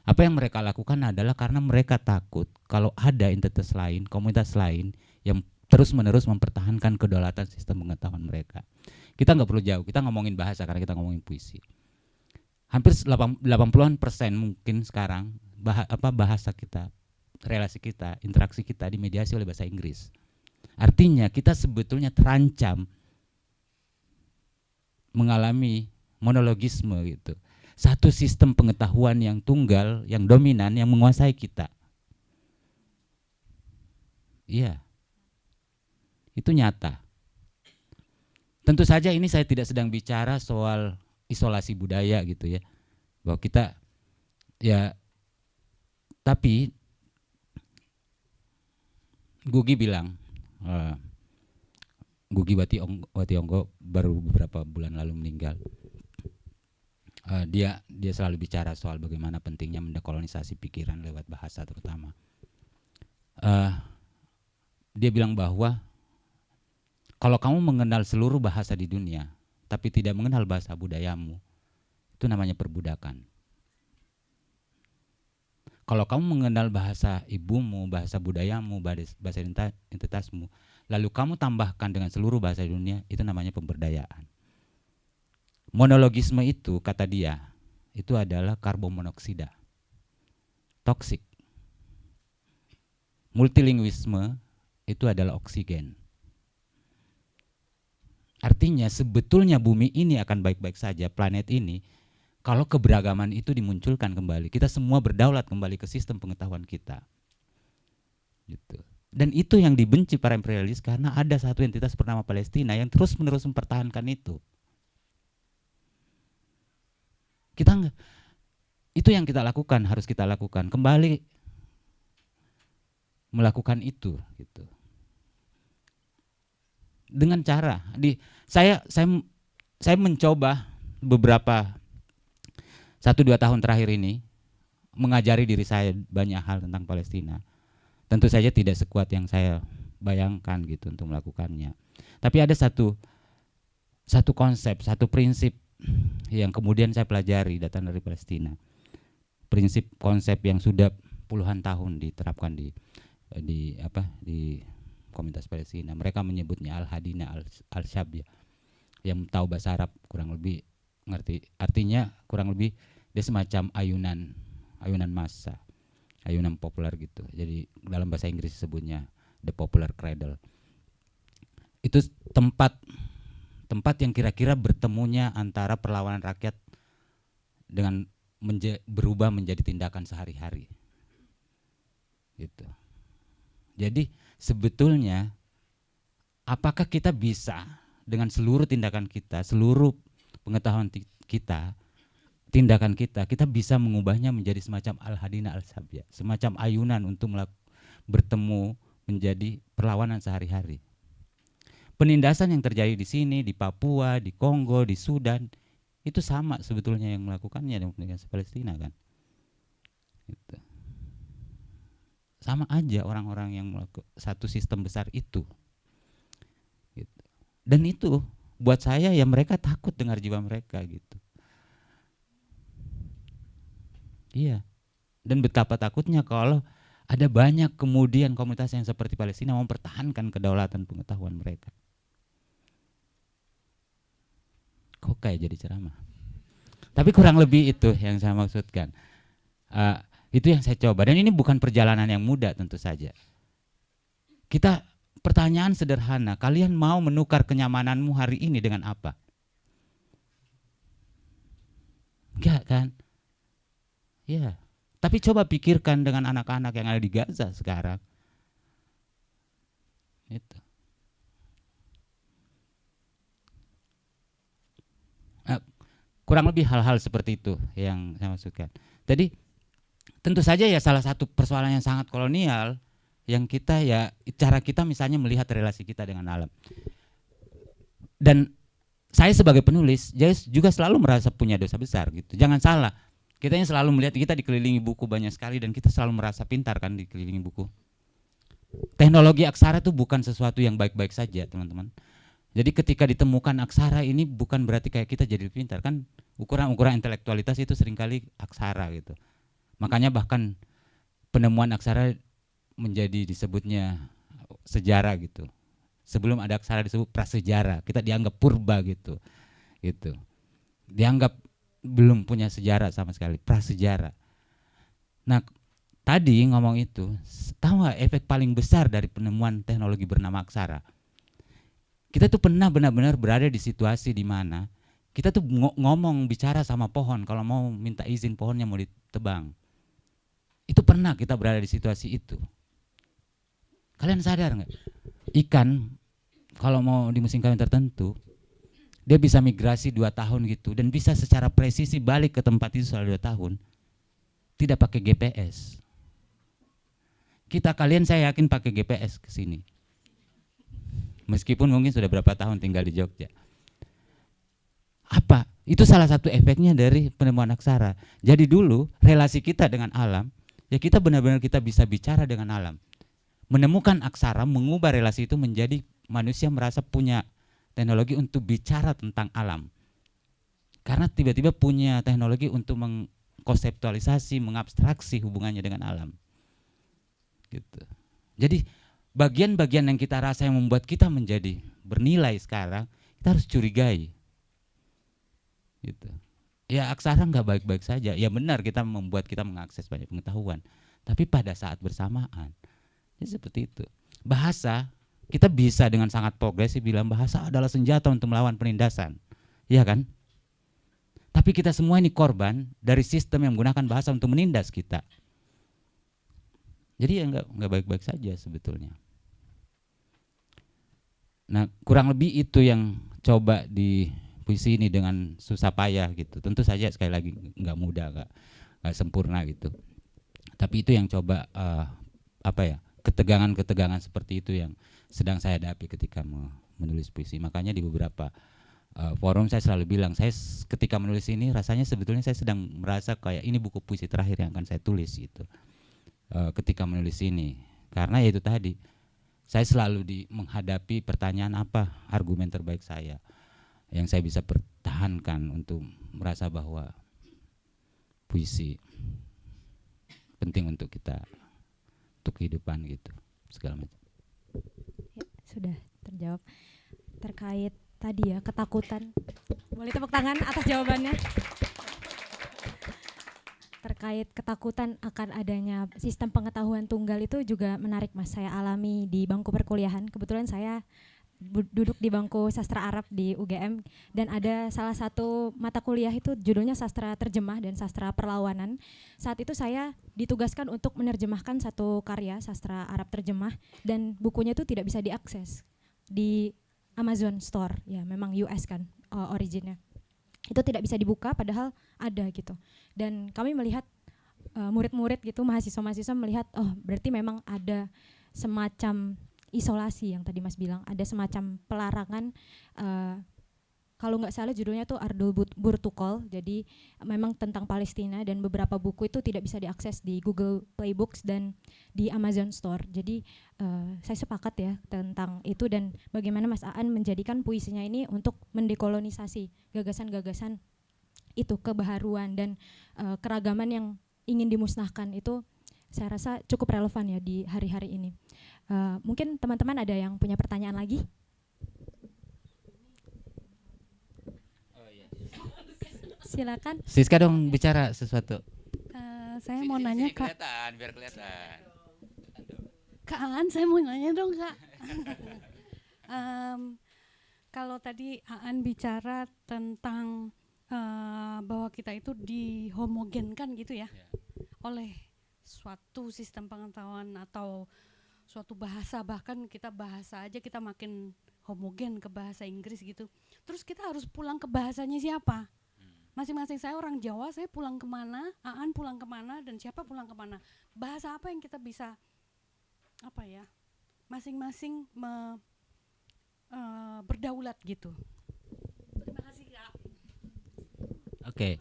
Apa yang mereka lakukan adalah karena mereka takut kalau ada entitas lain, komunitas lain yang terus-menerus mempertahankan kedaulatan sistem pengetahuan mereka. Kita nggak perlu jauh, kita ngomongin bahasa karena kita ngomongin puisi. Hampir 80% mungkin sekarang bahasa kita, relasi kita, interaksi kita dimediasi oleh bahasa Inggris. Artinya kita sebetulnya terancam mengalami monologisme gitu. Satu sistem pengetahuan yang tunggal, yang dominan, yang menguasai kita. Iya. Itu nyata. Tentu saja ini saya tidak sedang bicara soal isolasi budaya gitu ya. Bahwa kita ya, tapi Gugi bilang, Gugi Wationggo baru beberapa bulan lalu meninggal. Dia selalu bicara soal bagaimana pentingnya mendekolonisasi pikiran lewat bahasa terutama. Dia bilang bahwa kalau kamu mengenal seluruh bahasa di dunia, tapi tidak mengenal bahasa budayamu, itu namanya perbudakan. Kalau kamu mengenal bahasa ibumu, bahasa budayamu, bahasa identitasmu, lalu kamu tambahkan dengan seluruh bahasa di dunia, itu namanya pemberdayaan. Monologisme itu, kata dia, itu adalah karbon monoksida, toksik. Multilinguisme itu adalah oksigen. Artinya sebetulnya bumi ini akan baik-baik saja, planet ini, kalau keberagaman itu dimunculkan kembali. Kita semua berdaulat kembali ke sistem pengetahuan kita. Gitu. Dan itu yang dibenci para imperialis karena ada satu entitas bernama Palestina yang terus-menerus mempertahankan itu. Itu yang kita lakukan, harus kita lakukan. Kembali melakukan itu gitu. Dengan cara saya mencoba beberapa 1-2 tahun terakhir ini mengajari diri saya banyak hal tentang Palestina. Tentu saja tidak sekuat yang saya bayangkan gitu untuk melakukannya. Tapi ada satu konsep, satu prinsip yang kemudian saya pelajari datang dari Palestina. Prinsip konsep yang sudah puluhan tahun diterapkan di komunitas Palestina. Mereka menyebutnya Al-Hadina Al-Syabya. Yang tahu bahasa Arab kurang lebih ngerti. Artinya kurang lebih dia semacam ayunan massa, ayunan populer gitu. Jadi dalam bahasa Inggris disebutnya the popular cradle. Itu tempat yang kira-kira bertemunya antara perlawanan rakyat dengan berubah menjadi tindakan sehari-hari. Gitu. Jadi sebetulnya apakah kita bisa dengan seluruh tindakan kita, seluruh pengetahuan kita, tindakan kita bisa mengubahnya menjadi semacam Al-Hadina Al-Syabya, semacam ayunan untuk bertemu menjadi perlawanan sehari-hari. Penindasan yang terjadi di sini, di Papua, di Kongo, di Sudan, itu sama sebetulnya yang melakukannya dengan komunitas Palestina kan. Gitu. Sama aja orang-orang yang melakukan satu sistem besar itu. Gitu. Dan itu buat saya ya mereka takut dengar jiwa mereka gitu. Iya. Dan betapa takutnya kalau ada banyak kemudian komunitas yang seperti Palestina mempertahankan kedaulatan pengetahuan mereka. Kok kayak jadi ceramah? Tapi kurang lebih itu yang saya maksudkan. Itu yang saya coba. Dan ini bukan perjalanan yang mudah tentu saja. Pertanyaan sederhana, kalian mau menukar kenyamananmu hari ini dengan apa? Enggak kan? Ya. Tapi coba pikirkan dengan anak-anak yang ada di Gaza sekarang. Itu. Kurang lebih hal-hal seperti itu yang saya maksudkan. Jadi tentu saja ya salah satu persoalan yang sangat kolonial yang kita ya cara kita misalnya melihat relasi kita dengan alam. Dan saya sebagai penulis juga selalu merasa punya dosa besar gitu. Jangan salah. Kita yang selalu melihat kita dikelilingi buku banyak sekali dan kita selalu merasa pintar kan dikelilingi buku. Teknologi aksara itu bukan sesuatu yang baik-baik saja, teman-teman. Jadi ketika ditemukan aksara ini bukan berarti kayak kita jadi pintar kan, ukuran-ukuran intelektualitas itu seringkali aksara gitu. Makanya bahkan penemuan aksara menjadi disebutnya sejarah gitu. Sebelum ada aksara disebut prasejarah, kita dianggap purba gitu. Gitu. Dianggap belum punya sejarah sama sekali, prasejarah. Nah, tadi ngomong itu, tahu nggak efek paling besar dari penemuan teknologi bernama aksara? Kita tuh pernah benar-benar berada di situasi di mana kita tuh ngomong bicara sama pohon kalau mau minta izin pohonnya mau ditebang. Itu pernah kita berada di situasi itu. Kalian sadar nggak? Ikan kalau mau di musim kawin tertentu dia bisa migrasi 2 tahun gitu dan bisa secara presisi balik ke tempat itu setelah 2 tahun. Tidak pakai GPS. Kalian saya yakin pakai GPS ke sini. Meskipun mungkin sudah berapa tahun tinggal di Jogja. Apa? Itu salah satu efeknya dari penemuan aksara. Jadi dulu relasi kita dengan alam, ya kita benar-benar kita bisa bicara dengan alam. Menemukan aksara mengubah relasi itu menjadi manusia merasa punya teknologi untuk bicara tentang alam. Karena tiba-tiba punya teknologi untuk mengkonseptualisasi, mengabstraksi hubungannya dengan alam. Gitu. Jadi bagian-bagian yang kita rasa yang membuat kita menjadi bernilai sekarang, kita harus curigai. Gitu. Ya aksara nggak baik-baik saja. Ya benar kita membuat kita mengakses banyak pengetahuan. Tapi pada saat bersamaan, ya seperti itu. Bahasa, kita bisa dengan sangat progresif bilang bahasa adalah senjata untuk melawan penindasan. Iya kan? Tapi kita semua ini korban dari sistem yang menggunakan bahasa untuk menindas kita. Jadi ya nggak baik-baik saja sebetulnya. Nah kurang lebih itu yang coba di puisi ini dengan susah payah gitu. Tentu saja sekali lagi nggak mudah, nggak sempurna gitu. Tapi itu yang coba ketegangan-ketegangan seperti itu yang sedang saya hadapi ketika menulis puisi. Makanya di beberapa forum saya selalu bilang, ketika menulis ini rasanya sebetulnya saya sedang merasa kayak ini buku puisi terakhir yang akan saya tulis gitu. Ketika menulis ini, karena ya itu tadi, saya selalu menghadapi pertanyaan apa argumen terbaik saya yang saya bisa pertahankan untuk merasa bahwa puisi penting untuk kita, untuk kehidupan gitu, segala macam. Ya, sudah terjawab. Terkait tadi ya, ketakutan. Boleh tepuk tangan atas jawabannya. Terkait ketakutan akan adanya sistem pengetahuan tunggal itu juga menarik, Mas. Saya alami di bangku perkuliahan. Kebetulan saya duduk di bangku sastra Arab di UGM, dan ada salah satu mata kuliah itu judulnya sastra terjemah dan sastra perlawanan. Saat itu saya ditugaskan untuk menerjemahkan satu karya sastra Arab terjemah, dan bukunya itu tidak bisa diakses di Amazon Store, ya memang US kan originnya. Itu tidak bisa dibuka padahal ada gitu. Dan kami melihat murid-murid gitu, mahasiswa-mahasiswa melihat, oh berarti memang ada semacam isolasi yang tadi Mas bilang, ada semacam pelarangan, kalau nggak salah judulnya tuh Ardul Burtukol, jadi memang tentang Palestina, dan beberapa buku itu tidak bisa diakses di Google Play Books dan di Amazon Store. Jadi saya sepakat ya tentang itu, dan bagaimana Mas Aan menjadikan puisinya ini untuk mendekolonisasi gagasan-gagasan itu, kebaharuan dan keragaman yang ingin dimusnahkan itu, saya rasa cukup relevan ya di hari-hari ini. Mungkin teman-teman ada yang punya pertanyaan lagi? Silakan. Siska dong bicara sesuatu. Saya mau nanya Kak. Biar kelihatan. Kak Aan, saya mau nanya dong Kak. Kalau tadi Aan bicara tentang bahwa kita itu dihomogenkan gitu ya, oleh suatu sistem pengetahuan atau suatu bahasa, bahkan kita bahasa aja kita makin homogen ke bahasa Inggris gitu. Terus kita harus pulang ke bahasanya siapa? Masing-masing, saya orang Jawa, saya pulang kemana, Aan pulang kemana, dan siapa pulang kemana? Bahasa apa yang kita bisa, apa ya, masing-masing berdaulat gitu. Terima kasih Kak. Oke.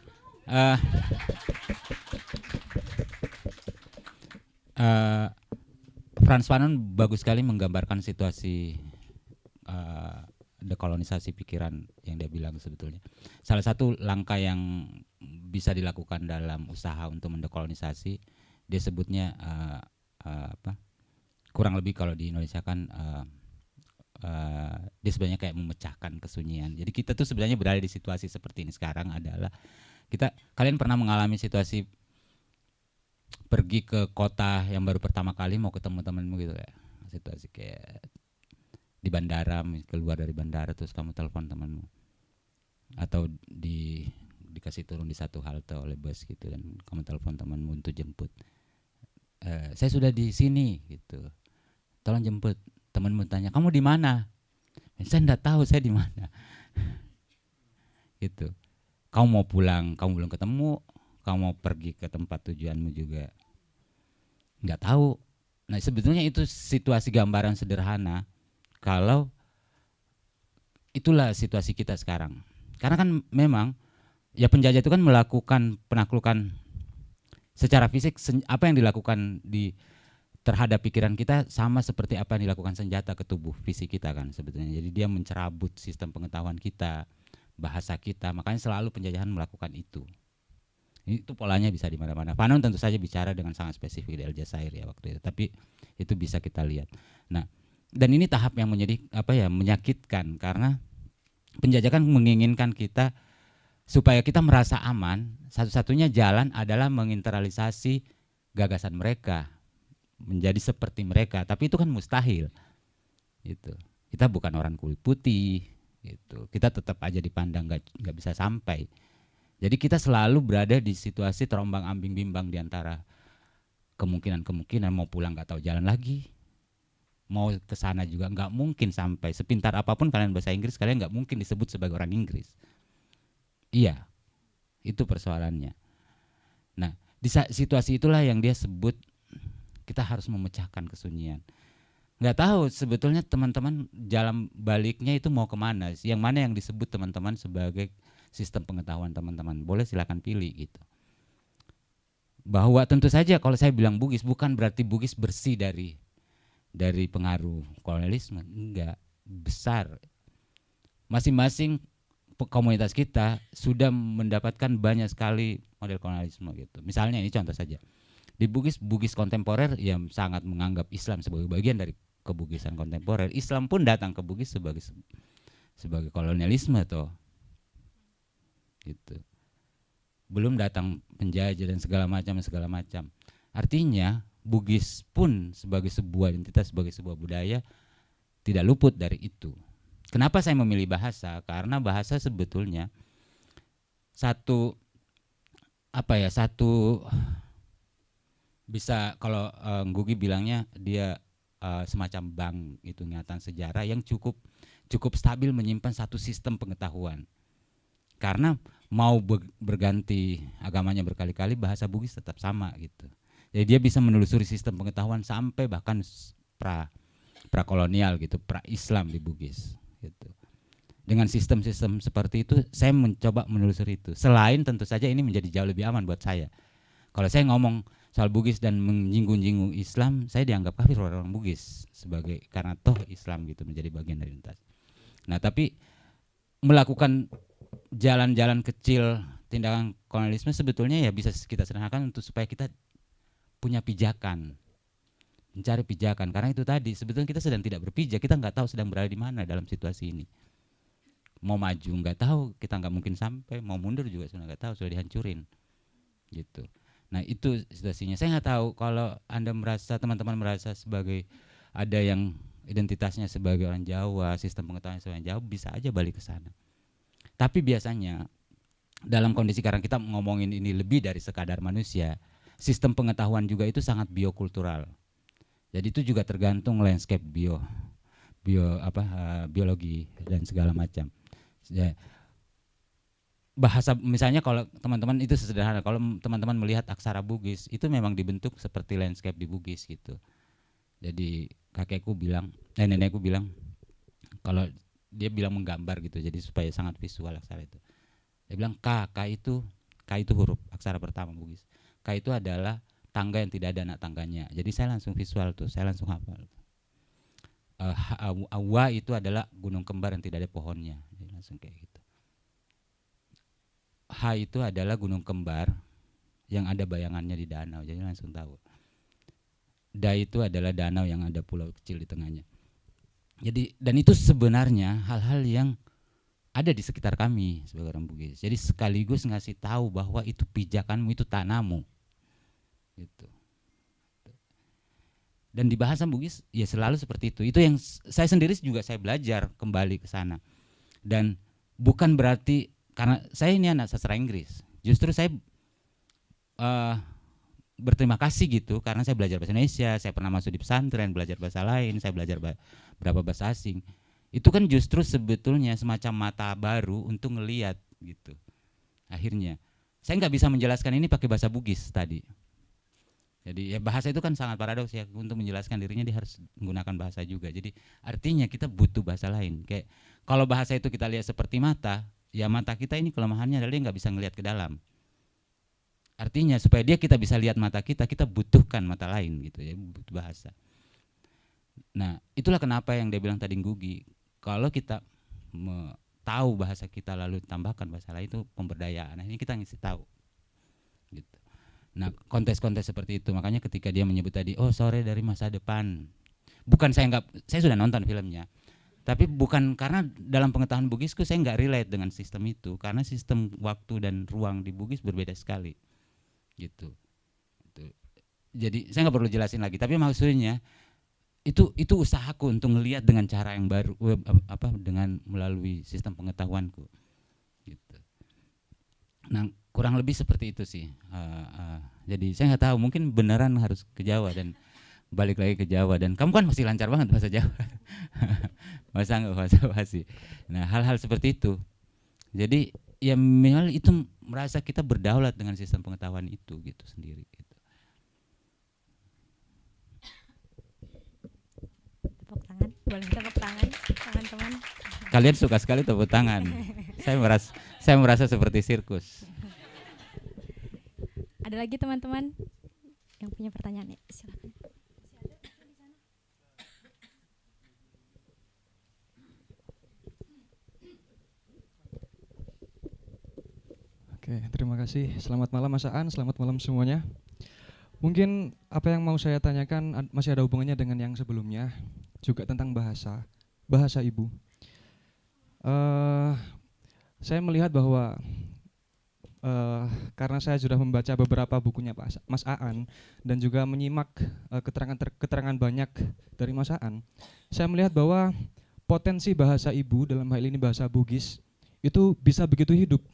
Frans Fanon bagus sekali menggambarkan situasi dekolonisasi pikiran yang dia bilang sebetulnya. Salah satu langkah yang bisa dilakukan dalam usaha untuk mendekolonisasi, dia sebutnya kurang lebih kalau di Indonesia kan dia sebenarnya kayak memecahkan kesunyian. Jadi kita tuh sebenarnya berada di situasi seperti ini sekarang adalah kalian pernah mengalami situasi pergi ke kota yang baru pertama kali mau ketemu temanmu gitu kayak situasi kayak di bandara, keluar dari bandara terus kamu telepon temanmu, atau dikasih turun di satu halte oleh bus gitu dan kamu telepon temanmu untuk jemput, saya sudah di sini gitu, tolong jemput. Temanmu tanya, kamu di mana? Saya enggak tahu saya di mana. Gitu. Kamu mau pulang, kamu belum ketemu, kamu mau pergi ke tempat tujuanmu juga enggak tahu. Nah, sebetulnya itu situasi gambaran sederhana kalau itulah situasi kita sekarang. Karena kan memang ya penjajah itu kan melakukan penaklukan secara fisik. Apa yang dilakukan terhadap pikiran kita sama seperti apa yang dilakukan senjata ke tubuh fisik kita kan sebetulnya. Jadi dia mencerabut sistem pengetahuan kita, bahasa kita. Makanya selalu penjajahan melakukan itu. Itu polanya bisa di mana-mana. Fanon tentu saja bicara dengan sangat spesifik di Aljazair ya waktu itu, tapi itu bisa kita lihat. Nah, dan ini tahap yang menyakitkan karena penjajah kan menginginkan kita supaya kita merasa aman. Satu-satunya jalan adalah menginternalisasi gagasan mereka menjadi seperti mereka, tapi itu kan mustahil. Gitu. Kita bukan orang kulit putih, gitu. Kita tetap aja dipandang nggak bisa sampai. Jadi kita selalu berada di situasi terombang-ambing bimbang di antara kemungkinan mau pulang nggak tahu jalan lagi, mau ke sana juga nggak mungkin sampai. Sepintar apapun kalian bahasa Inggris, kalian nggak mungkin disebut sebagai orang Inggris. Iya, itu persoalannya. Nah, di situasi itulah yang dia sebut kita harus memecahkan kesunyian. nggak tahu sebetulnya teman-teman jalan baliknya itu mau kemana, yang mana yang disebut teman-teman sebagai sistem pengetahuan teman-teman, boleh silakan pilih gitu. Bahwa tentu saja kalau saya bilang Bugis bukan berarti Bugis bersih dari pengaruh kolonialisme, enggak, besar. Masing-masing komunitas kita sudah mendapatkan banyak sekali model kolonialisme gitu. Misalnya ini contoh saja. Di Bugis kontemporer yang sangat menganggap Islam sebagai bagian dari kebugisan kontemporer. Islam pun datang ke Bugis sebagai kolonialisme toh. Gitu. Belum datang penjajah dan segala macam. Artinya Bugis pun sebagai sebuah identitas, sebagai sebuah budaya tidak luput dari itu. Kenapa saya memilih bahasa? Karena bahasa sebetulnya satu bisa kalau Ngugi bilangnya dia semacam bank itu ingatan sejarah yang cukup stabil menyimpan satu sistem pengetahuan. Karena mau berganti agamanya berkali-kali, bahasa Bugis tetap sama gitu. Jadi dia bisa menelusuri sistem pengetahuan sampai bahkan prakolonial gitu, pra-Islam di Bugis gitu. Dengan sistem-sistem seperti itu saya mencoba menelusuri itu. Selain tentu saja ini menjadi jauh lebih aman buat saya. Kalau saya ngomong soal Bugis dan menyinggung-nyinggung Islam, saya dianggap kafir orang Bugis karena toh Islam gitu menjadi bagian dari identitas. Nah, tapi melakukan jalan-jalan kecil tindakan kolonialisme sebetulnya ya bisa kita sederhanakan untuk supaya kita punya pijakan, mencari pijakan. Karena itu tadi sebetulnya kita sedang tidak berpijak, kita nggak tahu sedang berada di mana dalam situasi ini. Mau maju nggak tahu, kita nggak mungkin sampai, mau mundur juga sudah nggak tahu, sudah dihancurin gitu. Nah itu situasinya. Saya nggak tahu kalau Anda merasa, teman-teman merasa sebagai ada yang identitasnya sebagai orang Jawa, sistem pengetahuan sebagai orang Jawa, bisa aja balik ke sana. Tapi biasanya dalam kondisi sekarang kita ngomongin ini lebih dari sekadar manusia, sistem pengetahuan juga itu sangat biokultural. Jadi itu juga tergantung landscape biologi dan segala macam. Ya, bahasa misalnya kalau teman-teman itu sederhana, kalau teman-teman melihat aksara Bugis itu memang dibentuk seperti landscape di Bugis gitu. Jadi nenekku bilang kalau dia bilang menggambar gitu, jadi supaya sangat visual aksara itu. Dia bilang K itu huruf aksara pertama Bugis. K itu adalah tangga yang tidak ada anak tangganya. Jadi saya langsung visual tuh, saya langsung hafal. Wa itu adalah gunung kembar yang tidak ada pohonnya. Jadi langsung kayak gitu. H itu adalah gunung kembar yang ada bayangannya di danau. Jadi langsung tahu. Da itu adalah danau yang ada pulau kecil di tengahnya. Jadi dan itu sebenarnya hal-hal yang ada di sekitar kami sebagai orang Bugis. Jadi sekaligus ngasih tahu bahwa itu pijakanmu, itu tanahmu. Gitu. Dan di bahasa Bugis ya selalu seperti itu. Itu yang saya sendiri juga saya belajar kembali ke sana. Dan bukan berarti karena saya ini anak sastra Inggris. Justru saya berterima kasih gitu karena saya belajar bahasa Indonesia, saya pernah masuk di pesantren, belajar bahasa lain, saya belajar berapa bahasa asing. Itu kan justru sebetulnya semacam mata baru untuk ngelihat gitu. Akhirnya saya nggak bisa menjelaskan ini pakai bahasa Bugis tadi. Jadi ya bahasa itu kan sangat paradoks ya, untuk menjelaskan dirinya dia harus menggunakan bahasa juga. Jadi artinya kita butuh bahasa lain. Kayak kalau bahasa itu kita lihat seperti mata, ya mata kita ini kelemahannya adalah dia nggak bisa ngelihat ke dalam. Artinya supaya kita bisa lihat mata kita butuhkan mata lain gitu ya, butuh bahasa. Nah itulah kenapa yang dia bilang tadi Ngugi, kalau kita tahu bahasa kita lalu tambahkan bahasa lain itu pemberdayaan. Nah ini kita ngisi tahu gitu. Nah kontes-kontes seperti itu, makanya ketika dia menyebut tadi sore dari masa depan, bukan saya sudah nonton filmnya, tapi bukan karena dalam pengetahuan Bugisku saya nggak relate dengan sistem itu, karena sistem waktu dan ruang di Bugis berbeda sekali gitu. Jadi saya nggak perlu jelasin lagi, tapi maksudnya itu usahaku untuk ngelihat dengan cara yang baru, dengan melalui sistem pengetahuanku gitu. Nah kurang lebih seperti itu sih. Jadi saya nggak tahu, mungkin beneran harus ke Jawa dan balik lagi ke Jawa, dan kamu kan masih lancar banget bahasa Jawa. Masa nggak bahasa basi. Nah hal-hal seperti itu. Jadi ya minimal itu merasa kita berdaulat dengan sistem pengetahuan itu gitu sendiri gitu. Boleh tepuk tangan, teman-teman. Kalian suka sekali tepuk tangan. Saya merasa seperti sirkus. Ada lagi teman-teman yang punya pertanyaan? Ya, silakan. Oke, terima kasih. Selamat malam Mas Aan, selamat malam semuanya. Mungkin apa yang mau saya tanyakan masih ada hubungannya dengan yang sebelumnya, juga tentang bahasa ibu. Saya melihat bahwa karena saya sudah membaca beberapa bukunya Mas Aan dan juga menyimak keterangan banyak dari Mas Aan, saya melihat bahwa potensi bahasa ibu dalam hal ini bahasa Bugis itu bisa begitu hidup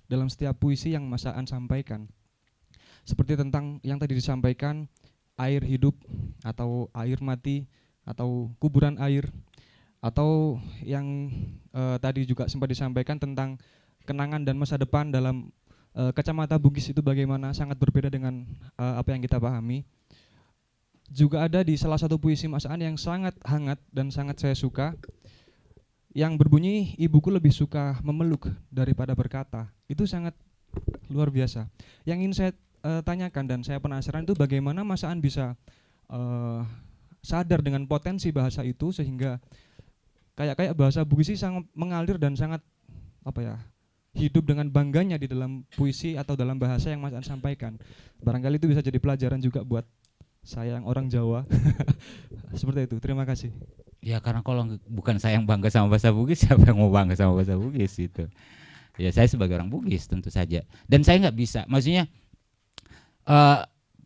dalam setiap puisi yang Mas Aan sampaikan. Seperti tentang yang tadi disampaikan, air hidup atau air mati atau kuburan air, atau yang tadi juga sempat disampaikan tentang kenangan dan masa depan dalam kacamata Bugis itu bagaimana sangat berbeda dengan apa yang kita pahami. Juga ada di salah satu puisi Mas Aan yang sangat hangat dan sangat saya suka, yang berbunyi ibuku lebih suka memeluk daripada berkata. Itu sangat luar biasa. Yang ingin saya tanyakan dan saya penasaran itu bagaimana Mas Aan bisa sadar dengan potensi bahasa itu sehingga kayak bahasa Bugis sangat mengalir dan sangat hidup dengan bangganya di dalam puisi atau dalam bahasa yang Mas Aan sampaikan. Barangkali itu bisa jadi pelajaran juga buat saya yang orang Jawa. Seperti itu. Terima kasih. Ya karena kalau bukan saya yang bangga sama bahasa Bugis, siapa yang mau bangga sama bahasa Bugis itu? Ya saya sebagai orang Bugis tentu saja. Dan saya nggak bisa, maksudnya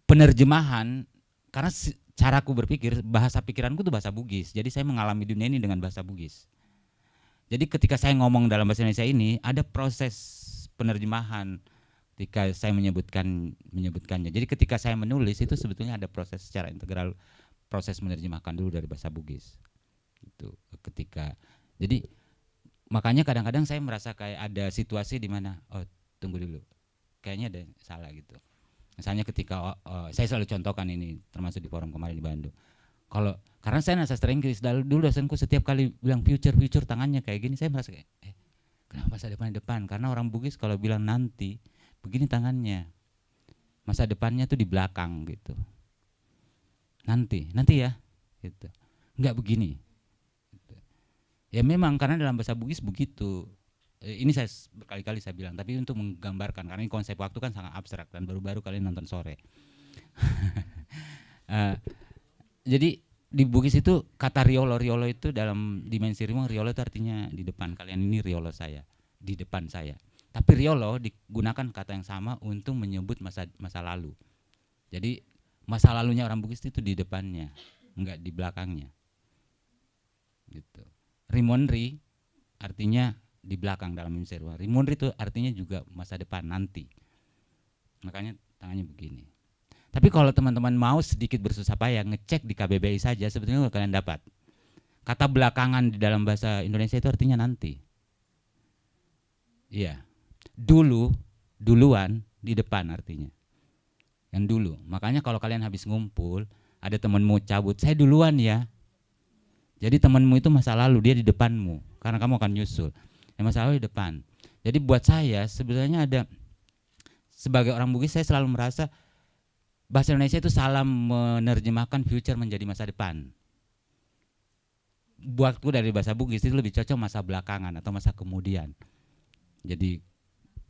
penerjemahan, karena caraku berpikir, bahasa pikiranku itu bahasa Bugis. Jadi saya mengalami dunia ini dengan bahasa Bugis. Jadi ketika saya ngomong dalam bahasa Indonesia ini, ada proses penerjemahan ketika saya menyebutkannya. Jadi ketika saya menulis itu sebetulnya ada proses secara integral, proses menerjemahkan dulu dari bahasa Bugis. Itu jadi makanya kadang-kadang saya merasa kayak ada situasi di mana tunggu dulu, kayaknya ada salah gitu. Misalnya ketika saya selalu contohkan ini, termasuk di forum kemarin di Bandung. Karena saya sastra Inggris, dulu dosenku setiap kali bilang future tangannya kayak gini, saya merasa kayak kenapa masa depan? Karena orang Bugis kalau bilang nanti begini tangannya, masa depannya tuh di belakang gitu. Nanti ya gitu. Enggak begini. Ya memang karena dalam bahasa Bugis begitu. Ini saya berkali-kali saya bilang, tapi untuk menggambarkan, karena ini konsep waktu kan sangat abstrak dan baru-baru kalian nonton sore. Jadi di Bugis itu kata riolo itu dalam dimensi riolo itu artinya di depan kalian, ini riolo saya, di depan saya. Tapi riolo digunakan kata yang sama untuk menyebut masa lalu. Jadi masa lalunya orang Bugis itu di depannya, enggak di belakangnya. Gitu. Rimonri artinya di belakang dalam bahasa Indonesia. Rimonri itu artinya juga masa depan nanti. Makanya tangannya begini. Tapi kalau teman-teman mau sedikit bersusah payah ngecek di KBBI saja, sebetulnya kalian dapat. Kata belakangan di dalam bahasa Indonesia itu artinya nanti. Iya. Duluan, di depan artinya. Yang dulu. Makanya kalau kalian habis ngumpul, ada temanmu cabut, saya duluan ya. Jadi temanmu itu masa lalu, dia di depanmu, karena kamu akan nyusul. Yang masa lalu di depan. Jadi buat saya sebenarnya ada, sebagai orang Bugis saya selalu merasa bahasa Indonesia itu salah menerjemahkan future menjadi masa depan. Buatku dari bahasa Bugis itu lebih cocok masa belakangan atau masa kemudian. Jadi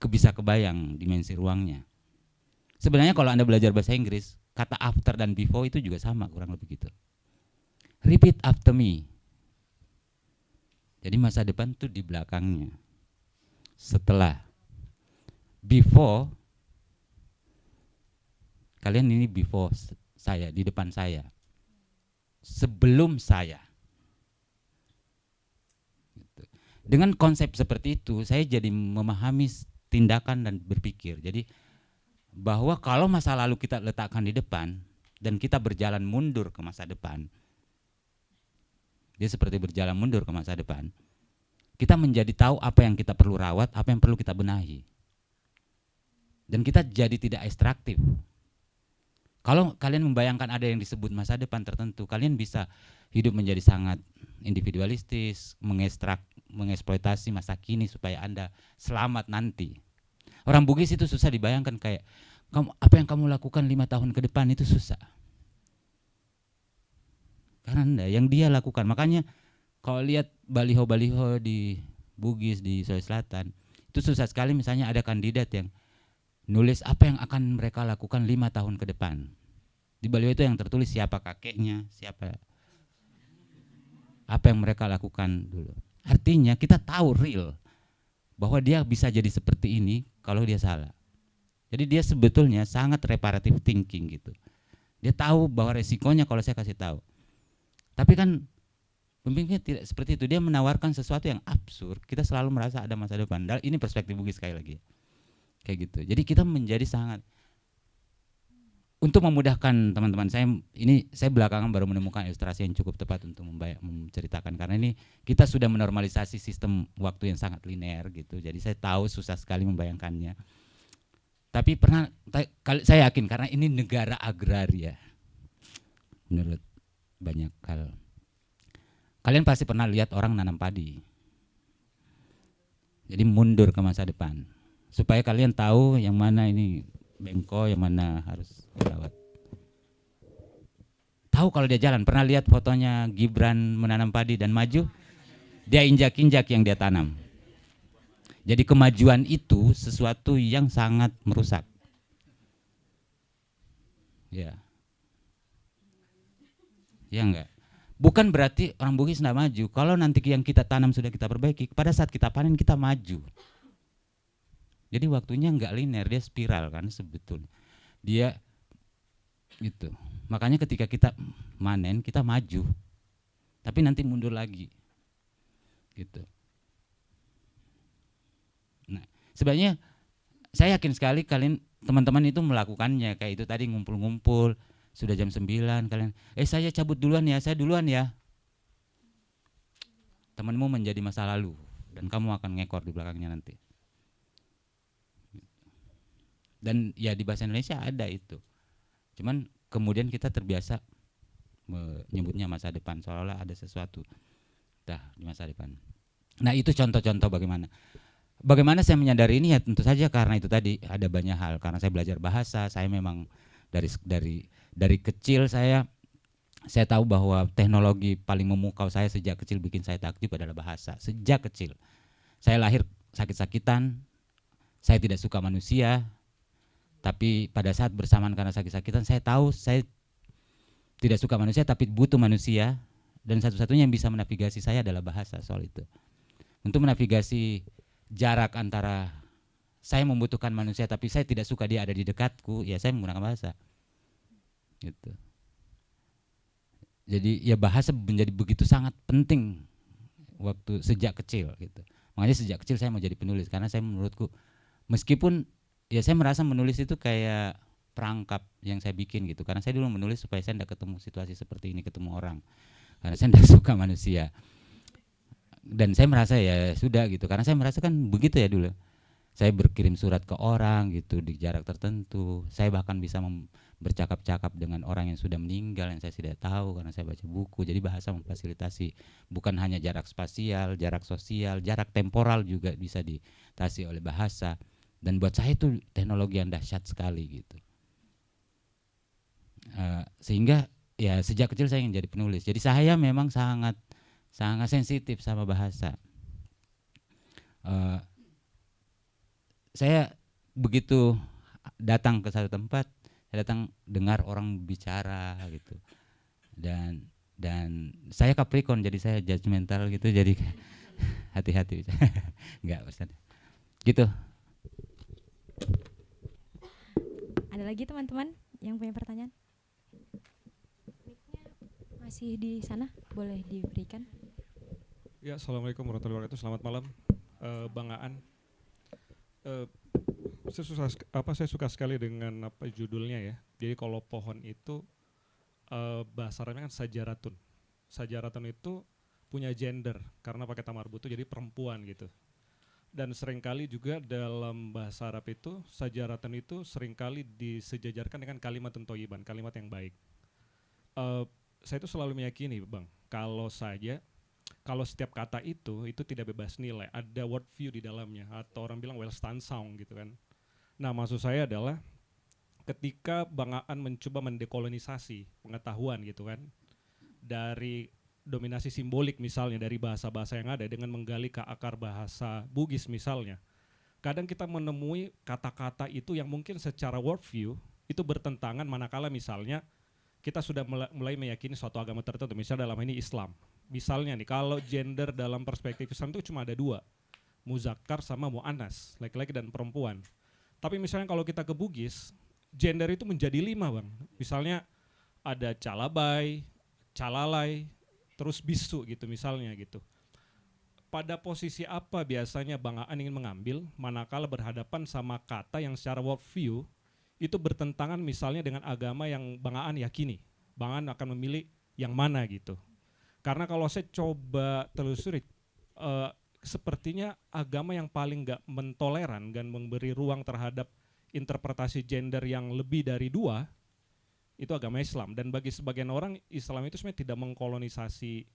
bisa kebayang dimensi ruangnya. Sebenarnya kalau Anda belajar bahasa Inggris, kata after dan before itu juga sama, kurang lebih gitu. Repeat after me. Jadi masa depan itu di belakangnya. Setelah. Before, kalian ini before saya, di depan saya. Sebelum saya. Dengan konsep seperti itu, saya jadi memahami tindakan dan berpikir. Jadi bahwa kalau masa lalu kita letakkan di depan dan kita berjalan mundur ke masa depan, dia seperti berjalan mundur ke masa depan, kita menjadi tahu apa yang kita perlu rawat, apa yang perlu kita benahi. Dan kita jadi tidak ekstraktif. Kalau kalian membayangkan ada yang disebut masa depan tertentu, kalian bisa hidup menjadi sangat individualistis, mengeksploitasi masa kini supaya Anda selamat nanti. Orang Bugis itu susah dibayangkan, kayak apa yang kamu lakukan 5 tahun ke depan itu susah. Karena yang dia lakukan, makanya kalau lihat baliho-baliho di Bugis, di Sulawesi Selatan, itu susah sekali misalnya ada kandidat yang nulis apa yang akan mereka lakukan 5 tahun ke depan. Di baliho itu yang tertulis siapa kakeknya, siapa, apa yang mereka lakukan dulu. Artinya kita tahu real bahwa dia bisa jadi seperti ini kalau dia salah. Jadi dia sebetulnya sangat reparative thinking gitu. Dia tahu bahwa resikonya kalau saya kasih tahu. Tapi kan pemimpinnya tidak seperti itu. Dia menawarkan sesuatu yang absurd. Kita selalu merasa ada masa depan. Ini perspektif Bugis sekali lagi. Kayak gitu. Jadi kita menjadi sangat, untuk memudahkan teman-teman saya belakangan baru menemukan ilustrasi yang cukup tepat untuk menceritakan, karena ini kita sudah menormalisasi sistem waktu yang sangat linear gitu. Jadi saya tahu susah sekali membayangkannya. Tapi saya yakin karena ini negara agraria. Menurut banyak hal. Kalian pasti pernah lihat orang nanam padi. Jadi mundur ke masa depan. Supaya kalian tahu yang mana ini bengko, yang mana harus dirawat. Tahu kalau dia jalan, pernah lihat fotonya Gibran menanam padi dan maju? Dia injak-injak yang dia tanam. Jadi kemajuan itu sesuatu yang sangat merusak. Ya. Ya enggak? Bukan berarti orang Bugis enggak maju. Kalau nanti yang kita tanam sudah kita perbaiki, pada saat kita panen kita maju. Jadi waktunya enggak linear, dia spiral kan sebetulnya. Dia gitu. Makanya ketika kita manen kita maju. Tapi nanti mundur lagi. Gitu. Nah, sebenarnya saya yakin sekali kalian teman-teman itu melakukannya, kayak itu tadi ngumpul-ngumpul. Sudah jam 9 kalian, saya cabut duluan ya, saya duluan ya. Temanmu menjadi masa lalu dan kamu akan ngekor di belakangnya nanti. Dan ya di bahasa Indonesia ada itu. Cuman kemudian kita terbiasa menyebutnya masa depan, seolah-olah ada sesuatu di masa depan. Nah itu contoh-contoh bagaimana saya menyadari ini, ya tentu saja karena itu tadi ada banyak hal. Karena saya belajar bahasa, saya memang dari kecil saya tahu bahwa teknologi paling memukau saya sejak kecil, bikin saya takjub adalah bahasa. Sejak kecil saya lahir sakit-sakitan, saya tidak suka manusia, tapi pada saat bersamaan karena sakit-sakitan saya tahu saya tidak suka manusia tapi butuh manusia, dan satu-satunya yang bisa menavigasi saya adalah bahasa. Soal itu, untuk menavigasi jarak antara saya membutuhkan manusia tapi saya tidak suka dia ada di dekatku, ya saya menggunakan bahasa. Gitu. Jadi ya bahasa menjadi begitu sangat penting waktu sejak kecil gitu. Makanya sejak kecil saya mau jadi penulis, karena saya menurutku meskipun ya saya merasa menulis itu kayak perangkap yang saya bikin gitu. Karena saya dulu menulis supaya saya tidak ketemu situasi seperti ini, ketemu orang. Karena saya tidak suka manusia. Dan saya merasa ya sudah gitu. Karena saya merasa kan begitu ya dulu. Saya berkirim surat ke orang gitu di jarak tertentu. Saya bahkan bisa bercakap-cakap dengan orang yang sudah meninggal yang saya tidak tahu karena saya baca buku. Jadi bahasa memfasilitasi bukan hanya jarak spasial, jarak sosial, jarak temporal juga bisa diatasi oleh bahasa. Dan buat saya itu teknologi yang dahsyat sekali gitu. Sehingga ya sejak kecil saya ingin jadi penulis. Jadi saya memang sangat sensitif sama bahasa. Saya begitu datang ke satu tempat, saya datang dengar orang bicara gitu, dan saya Capricorn, jadi saya judgmental gitu, jadi hati-hati. Enggak Ustaz. Gitu. Ada lagi teman-teman yang punya pertanyaan? Masih di sana, boleh diberikan. Ya, assalamualaikum warahmatullahi wabarakatuh. Selamat malam, Bang Aan. Saya suka sekali dengan judulnya ya. Jadi kalau pohon itu bahasa Arabnya kan sajaratun. Sajaratun itu punya gender karena pakai tamar butuh, jadi perempuan gitu. Dan seringkali juga dalam bahasa Arab itu sajaratan itu seringkali disejajarkan dengan kalimat thayyiban, kalimat yang baik. Saya itu selalu meyakini, Bang, kalau setiap kata itu tidak bebas nilai, ada word view di dalamnya, atau orang bilang well stand sound gitu kan. Nah, maksud saya adalah ketika Bang Aan mencoba mendekolonisasi pengetahuan gitu kan, dari dominasi simbolik misalnya dari bahasa-bahasa yang ada dengan menggali ke akar bahasa Bugis misalnya, kadang kita menemui kata-kata itu yang mungkin secara worldview itu bertentangan, manakala misalnya kita sudah mulai meyakini suatu agama tertentu, misalnya dalam ini Islam. Misalnya nih, kalau gender dalam perspektif Islam itu cuma ada 2, muzakkar sama mu'annas, laki-laki dan perempuan. Tapi misalnya kalau kita ke Bugis, gender itu menjadi 5, Bang. Misalnya ada calabai, calalai, terus bisu gitu misalnya gitu. Pada posisi apa biasanya Bang Aan ingin mengambil manakala berhadapan sama kata yang secara worldview itu bertentangan misalnya dengan agama yang Bang Aan yakini? Bang Aan akan memilih yang mana gitu? Karena kalau saya coba telusuri, sepertinya agama yang paling gak mentoleran dan memberi ruang terhadap interpretasi gender yang lebih dari 2 itu agama Islam. Dan bagi sebagian orang, Islam itu sebenarnya tidak mengkolonisasi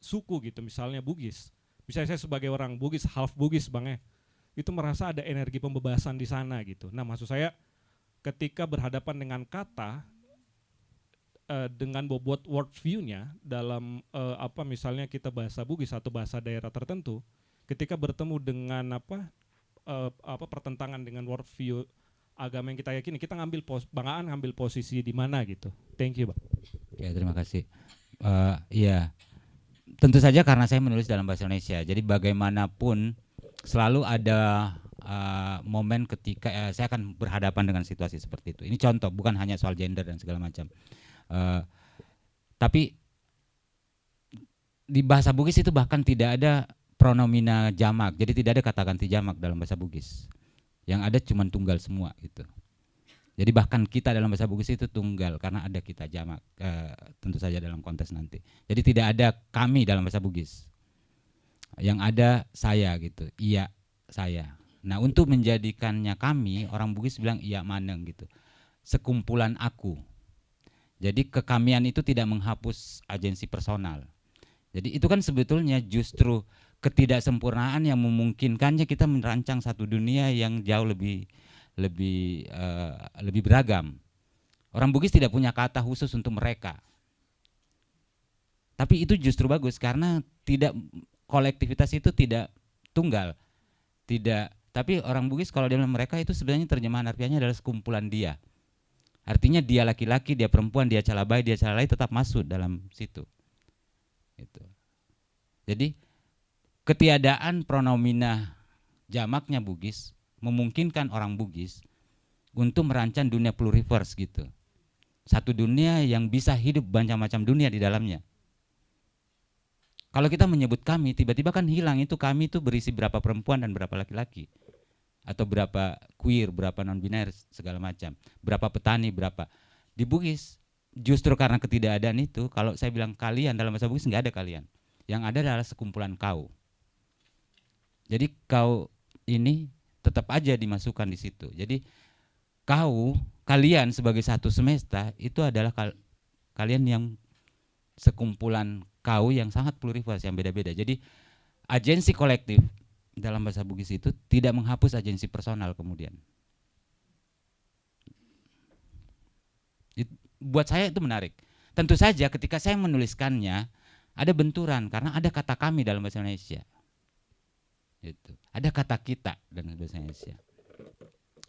suku gitu, misalnya Bugis. Misalnya saya sebagai orang Bugis, half Bugis Bang itu merasa ada energi pembebasan di sana gitu. Nah, maksud saya ketika berhadapan dengan kata dengan bobot word view-nya dalam misalnya kita bahasa Bugis atau bahasa daerah tertentu, ketika bertemu dengan pertentangan dengan word view agama yang kita yakini, kita Bang Aan ngambil posisi di mana gitu. Thank you, Bang. Ya, terima kasih. Iya, tentu saja karena saya menulis dalam bahasa Indonesia, jadi bagaimanapun selalu ada momen ketika saya akan berhadapan dengan situasi seperti itu. Ini contoh, bukan hanya soal gender dan segala macam. Tapi di bahasa Bugis itu bahkan tidak ada pronomina jamak, jadi tidak ada kata ganti jamak dalam bahasa Bugis. Yang ada cuma tunggal semua gitu. Jadi bahkan kita dalam bahasa Bugis itu tunggal karena ada kita jamak, tentu saja dalam konteks nanti. Jadi tidak ada kami dalam bahasa Bugis. Yang ada saya gitu, iya saya. Nah, untuk menjadikannya kami, orang Bugis bilang iya maneng gitu. Sekumpulan aku. Jadi kekamian itu tidak menghapus agensi personal. Jadi itu kan sebetulnya justru ketidaksempurnaan yang memungkinkannya kita merancang satu dunia yang jauh lebih beragam. Orang Bugis tidak punya kata khusus untuk mereka. Tapi itu justru bagus karena kolektivitas itu tidak tunggal. Tapi orang Bugis kalau dia bilang mereka itu sebenarnya terjemahan artinya adalah sekumpulan dia. Artinya dia laki-laki, dia perempuan, dia calabai, dia calalai tetap masuk dalam situ. Gitu. Jadi ketiadaan pronomina jamaknya Bugis memungkinkan orang Bugis untuk merancang dunia pluriverse gitu. Satu dunia yang bisa hidup macam-macam dunia di dalamnya. Kalau kita menyebut kami, tiba-tiba kan hilang itu kami itu berisi berapa perempuan dan berapa laki-laki. Atau berapa queer, berapa non-biner, segala macam. Berapa petani, berapa. Di Bugis, justru karena ketidakadaan itu, kalau saya bilang kalian, dalam bahasa Bugis nggak ada kalian. Yang ada adalah sekumpulan kau. Jadi kau ini tetap aja dimasukkan di situ. Jadi kalian sebagai satu semesta itu adalah kalian yang sekumpulan kau yang sangat pluriverse, yang beda-beda. Jadi agensi kolektif dalam bahasa Bugis itu tidak menghapus agensi personal kemudian. Buat saya itu menarik. Tentu saja ketika saya menuliskannya ada benturan karena ada kata kami dalam bahasa Indonesia. Gitu. Ada kata kita dalam bahasa Indonesia.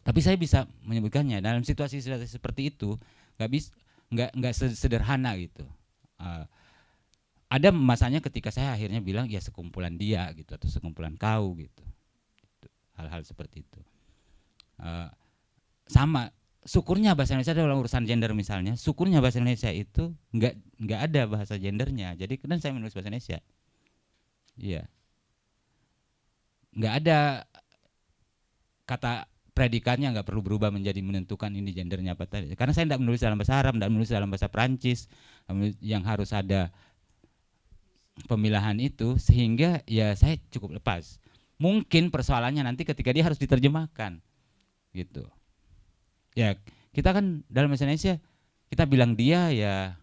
Tapi saya bisa menyebutkannya dalam situasi seperti itu nggak sederhana gitu. Ada masanya ketika saya akhirnya bilang ya sekumpulan dia gitu atau sekumpulan kau gitu. Hal-hal seperti itu. Sama syukurnya bahasa Indonesia dalam urusan gender misalnya, syukurnya bahasa Indonesia itu nggak ada bahasa gendernya. Jadi kan saya menulis bahasa Indonesia. Iya. Nggak ada kata predikatnya, nggak perlu berubah menjadi menentukan ini gendernya apa tadi. Karena saya tidak menulis dalam bahasa Arab, tidak menulis dalam bahasa Prancis yang harus ada pemilahan itu, sehingga ya saya cukup lepas. Mungkin persoalannya nanti ketika dia harus diterjemahkan, gitu. Ya kita kan dalam bahasa Indonesia kita bilang dia ya,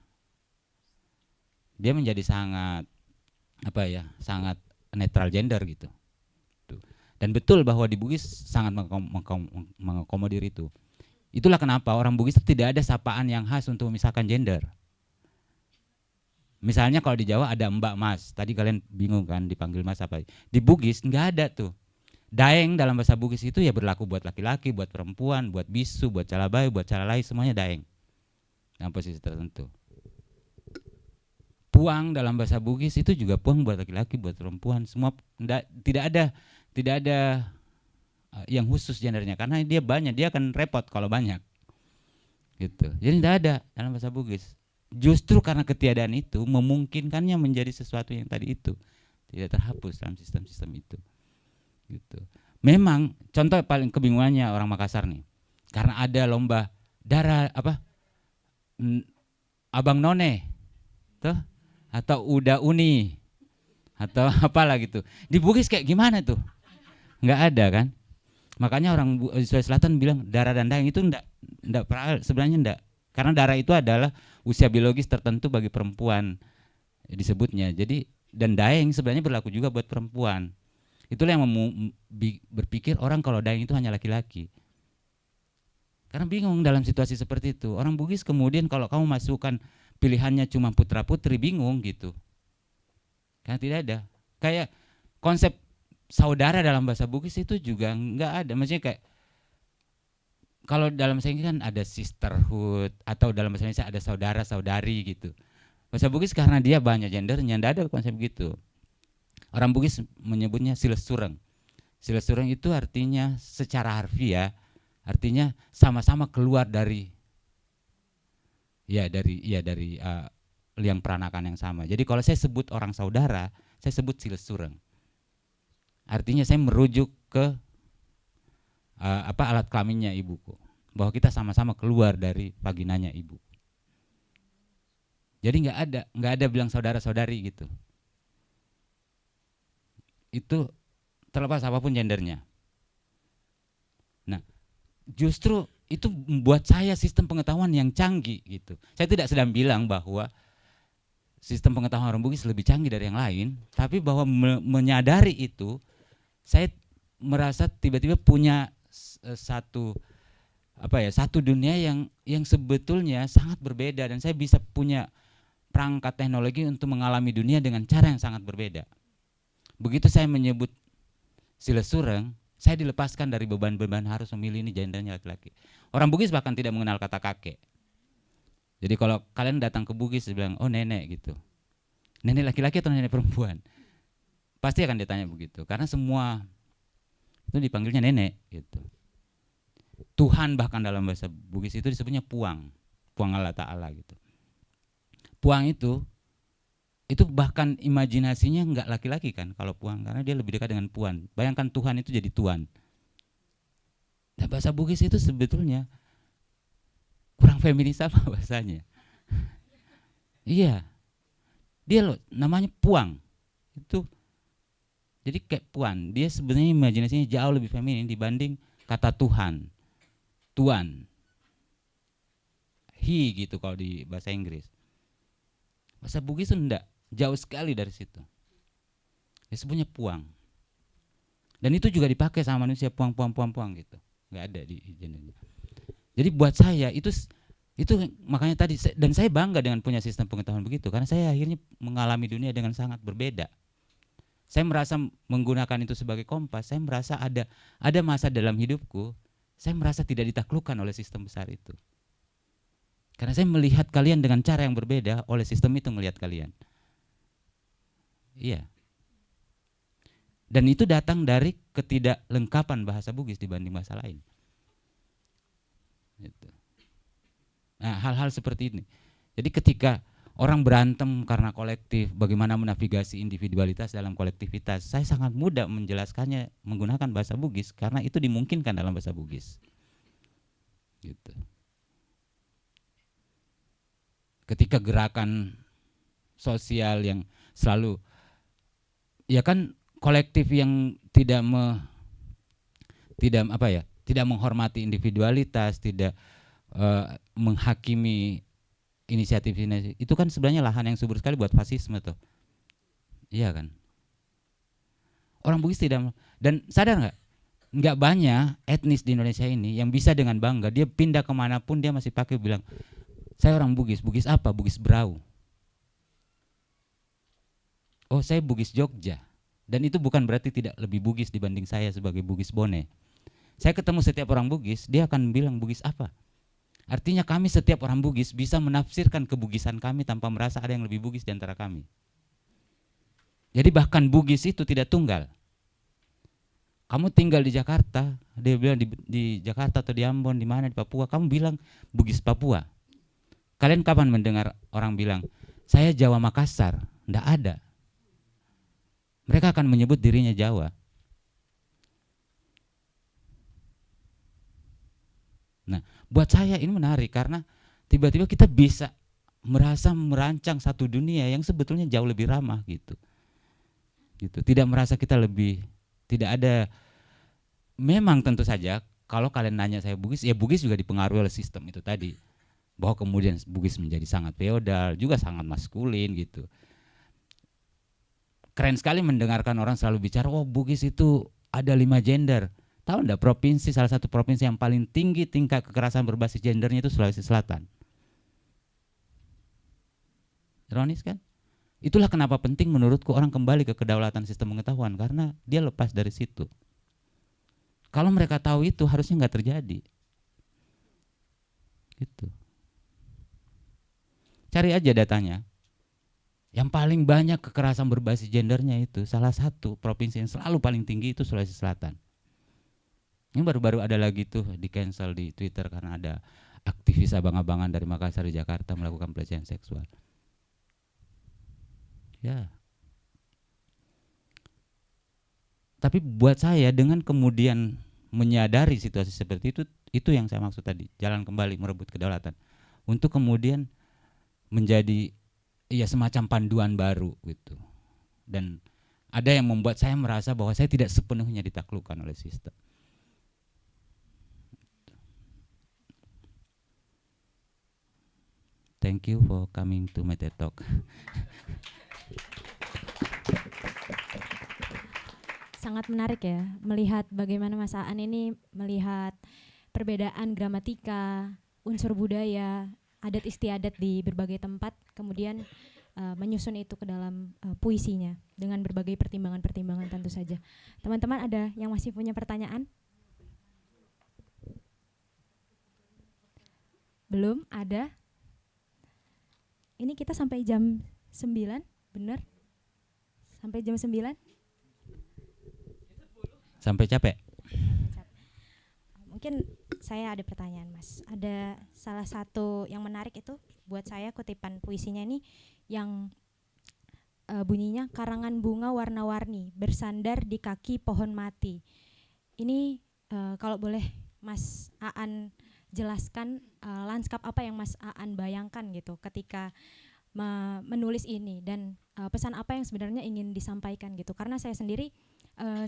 dia menjadi sangat apa ya, sangat netral gender gitu. Tuh. Dan betul bahwa di Bugis sangat mengakomodir itu. Itulah kenapa orang Bugis tidak ada sapaan yang khas untuk memisahkan gender. Misalnya kalau di Jawa ada Mbak Mas, tadi kalian bingung kan dipanggil Mas apa? Di Bugis nggak ada tuh. Daeng dalam bahasa Bugis itu ya berlaku buat laki-laki, buat perempuan, buat bisu, buat calabai, buat calalai, semuanya daeng. Dalam posisi tertentu. Puang dalam bahasa Bugis itu juga puang buat laki-laki, buat perempuan, semua tidak ada yang khusus gendernya karena dia banyak, dia akan repot kalau banyak. Gitu. Jadi tidak ada dalam bahasa Bugis. Justru karena ketiadaan itu memungkinkannya menjadi sesuatu yang tadi itu tidak terhapus dalam sistem-sistem itu. Gitu. Memang contoh paling kebingungannya orang Makassar nih, karena ada lomba darah apa Abang None, tuh atau Uda Uni atau apalah gitu. Di Bugis kayak gimana tuh? Nggak ada kan? Makanya orang Sulawesi Selatan bilang darah dan daeng itu enggak sebenarnya enggak. Karena darah itu adalah usia biologis tertentu bagi perempuan disebutnya. Jadi dan daeng sebenarnya berlaku juga buat perempuan. Itulah yang berpikir orang kalau daeng itu hanya laki-laki. Karena bingung dalam situasi seperti itu. Orang Bugis kemudian kalau kamu masukkan pilihannya cuma putra-putri bingung gitu. Karena tidak ada. Kayak konsep saudara dalam bahasa Bugis itu juga enggak ada. Maksudnya kayak kalau dalam bahasa Inggris kan ada sisterhood atau dalam bahasa Indonesia ada saudara-saudari gitu. Bahasa Bugis karena dia banyak gendernya, enggak ada konsep gitu. Orang Bugis menyebutnya silesureng. Silesureng itu artinya secara harfiah, artinya sama-sama keluar dari liang peranakan yang sama. Jadi kalau saya sebut orang saudara, saya sebut silesureng. Artinya saya merujuk ke alat kelaminnya ibuku, bahwa kita sama-sama keluar dari vaginanya ibu. Jadi nggak ada bilang saudara-saudari gitu. Itu terlepas apapun gendernya. Nah, justru itu membuat saya sistem pengetahuan yang canggih gitu. Saya tidak sedang bilang bahwa sistem pengetahuan orang Bugis lebih canggih dari yang lain, tapi bahwa menyadari itu, saya merasa tiba-tiba punya satu dunia yang sebetulnya sangat berbeda dan saya bisa punya perangkat teknologi untuk mengalami dunia dengan cara yang sangat berbeda. Begitu saya menyebut silesureng, saya dilepaskan dari beban-beban harus memilih ini gendernya laki-laki. Orang Bugis bahkan tidak mengenal kata kakek. Jadi kalau kalian datang ke Bugis bilang, oh nenek gitu. Nenek laki-laki atau nenek perempuan? Pasti akan ditanya begitu. Karena semua itu dipanggilnya nenek gitu. Tuhan bahkan dalam bahasa Bugis itu disebutnya puang. Puang Allah Ta'ala gitu. Puang itu bahkan imajinasinya enggak laki-laki kan kalau puang. Karena dia lebih dekat dengan puan. Bayangkan Tuhan itu jadi tuan. Nah bahasa Bugis itu sebetulnya kurang feminis apa bahasanya. Iya. Dia loh namanya puang. Itu jadi kayak puan. Dia sebenarnya imajinasinya jauh lebih feminin dibanding kata Tuhan. Tuan. He gitu kalau di bahasa Inggris. Bahasa Bugis itu enggak, jauh sekali dari situ. Dia sebutnya puang. Dan itu juga dipakai sama manusia puang gitu. Enggak ada di gendernya. Jadi buat saya itu makanya tadi dan saya bangga dengan punya sistem pengetahuan begitu karena saya akhirnya mengalami dunia dengan sangat berbeda. Saya merasa menggunakan itu sebagai kompas. Saya merasa ada masa dalam hidupku saya merasa tidak ditaklukkan oleh sistem besar itu. Karena saya melihat kalian dengan cara yang berbeda oleh sistem itu melihat kalian. Iya. Dan itu datang dari ketidaklengkapan bahasa Bugis dibanding bahasa lain. Gitu. Nah, hal-hal seperti ini. Jadi ketika orang berantem karena kolektif, bagaimana menavigasi individualitas dalam kolektivitas, saya sangat mudah menjelaskannya menggunakan bahasa Bugis karena itu dimungkinkan dalam bahasa Bugis. Gitu. Ketika gerakan sosial yang selalu, ya kan kolektif yang tidak menghormati individualitas, tidak menghakimi inisiatif itu kan sebenarnya lahan yang subur sekali buat fasisme tuh. Iya kan? Orang Bugis tidak, dan sadar nggak banyak etnis di Indonesia ini yang bisa dengan bangga dia pindah kemanapun dia masih pakai bilang saya orang Bugis. Bugis apa? Bugis Berau. Oh, saya Bugis Jogja. Dan itu bukan berarti tidak lebih Bugis dibanding saya sebagai Bugis Bone. Saya ketemu setiap orang Bugis, dia akan bilang Bugis apa? Artinya kami setiap orang Bugis bisa menafsirkan kebugisan kami tanpa merasa ada yang lebih Bugis di antara kami. Jadi bahkan Bugis itu tidak tunggal. Kamu tinggal di Jakarta, dia bilang di Jakarta atau di Ambon, di mana di Papua, kamu bilang Bugis Papua. Kalian kapan mendengar orang bilang, saya Jawa Makassar? Nggak ada. Mereka akan menyebut dirinya Jawa. Nah, buat saya ini menarik karena tiba-tiba kita bisa merasa merancang satu dunia yang sebetulnya jauh lebih ramah gitu. Tidak merasa kita lebih, tidak ada. Memang tentu saja kalau kalian nanya saya Bugis, ya Bugis juga dipengaruhi oleh sistem itu tadi. Bahwa kemudian Bugis menjadi sangat feodal, juga sangat maskulin gitu. Keren sekali mendengarkan orang selalu bicara, oh Bugis itu ada 5 gender. Tahu enggak provinsi, salah satu provinsi yang paling tinggi tingkat kekerasan berbasis gendernya itu Sulawesi Selatan. Ironis kan? Itulah kenapa penting menurutku orang kembali ke kedaulatan sistem pengetahuan, karena dia lepas dari situ. Kalau mereka tahu itu harusnya nggak terjadi. Gitu. Cari aja datanya. Yang paling banyak kekerasan berbasis gendernya itu salah satu provinsi yang selalu paling tinggi itu Sulawesi Selatan. Ini baru-baru ada lagi tuh di cancel di Twitter karena ada aktivis abang-abangan dari Makassar di Jakarta melakukan pelecehan seksual. Ya. Tapi buat saya dengan kemudian menyadari situasi seperti itu yang saya maksud tadi, jalan kembali merebut kedaulatan. Untuk kemudian menjadi ya semacam panduan baru gitu. Dan ada yang membuat saya merasa bahwa saya tidak sepenuhnya ditaklukkan oleh sistem. Thank you for coming to my TED Talk. Sangat menarik ya melihat bagaimana Mas Aan ini melihat perbedaan gramatika, unsur budaya, adat istiadat di berbagai tempat, kemudian menyusun itu ke dalam puisinya dengan berbagai pertimbangan-pertimbangan tentu saja. Teman-teman ada yang masih punya pertanyaan? Belum ada? Ini kita sampai jam 9, benar? Sampai jam 9? Sampai capek? Mungkin saya ada pertanyaan Mas. Ada salah satu yang menarik itu buat saya kutipan puisinya ini yang bunyinya karangan bunga warna-warni bersandar di kaki pohon mati. Ini kalau boleh Mas Aan jelaskan lanskap apa yang Mas Aan bayangkan gitu ketika menulis ini dan pesan apa yang sebenarnya ingin disampaikan gitu. Karena saya sendiri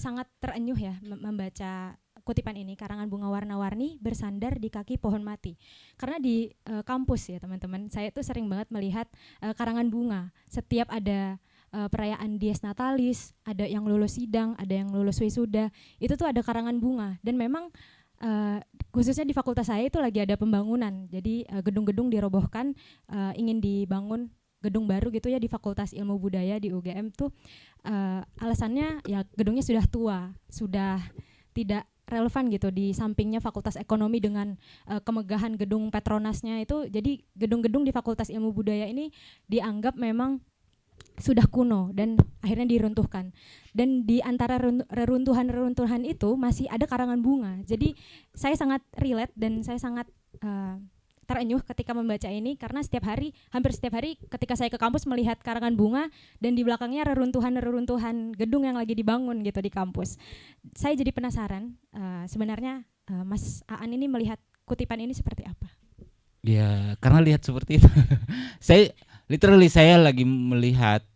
sangat terenyuh ya membaca kutipan ini, karangan bunga warna-warni bersandar di kaki pohon mati. Karena di kampus ya teman-teman, saya tuh sering banget melihat karangan bunga. Setiap ada perayaan Dies Natalis, ada yang lulus sidang, ada yang lulus wisuda, itu tuh ada karangan bunga. Dan memang khususnya di fakultas saya itu lagi ada pembangunan. Jadi gedung-gedung dirobohkan, ingin dibangun gedung baru gitu ya di Fakultas Ilmu Budaya di UGM tuh alasannya ya gedungnya sudah tua, sudah tidak relevan gitu di sampingnya Fakultas Ekonomi dengan kemegahan gedung Petronasnya itu. Jadi gedung-gedung di Fakultas Ilmu Budaya ini dianggap memang sudah kuno dan akhirnya diruntuhkan. Dan di antara reruntuhan-reruntuhan itu masih ada karangan bunga. Jadi saya sangat relate dan saya sangat terenyuh ketika membaca ini karena hampir setiap hari ketika saya ke kampus melihat karangan bunga dan di belakangnya reruntuhan gedung yang lagi dibangun gitu di kampus. Saya jadi penasaran sebenarnya Mas Aan ini melihat kutipan ini seperti apa? Ya karena lihat seperti itu. Saya lagi melihat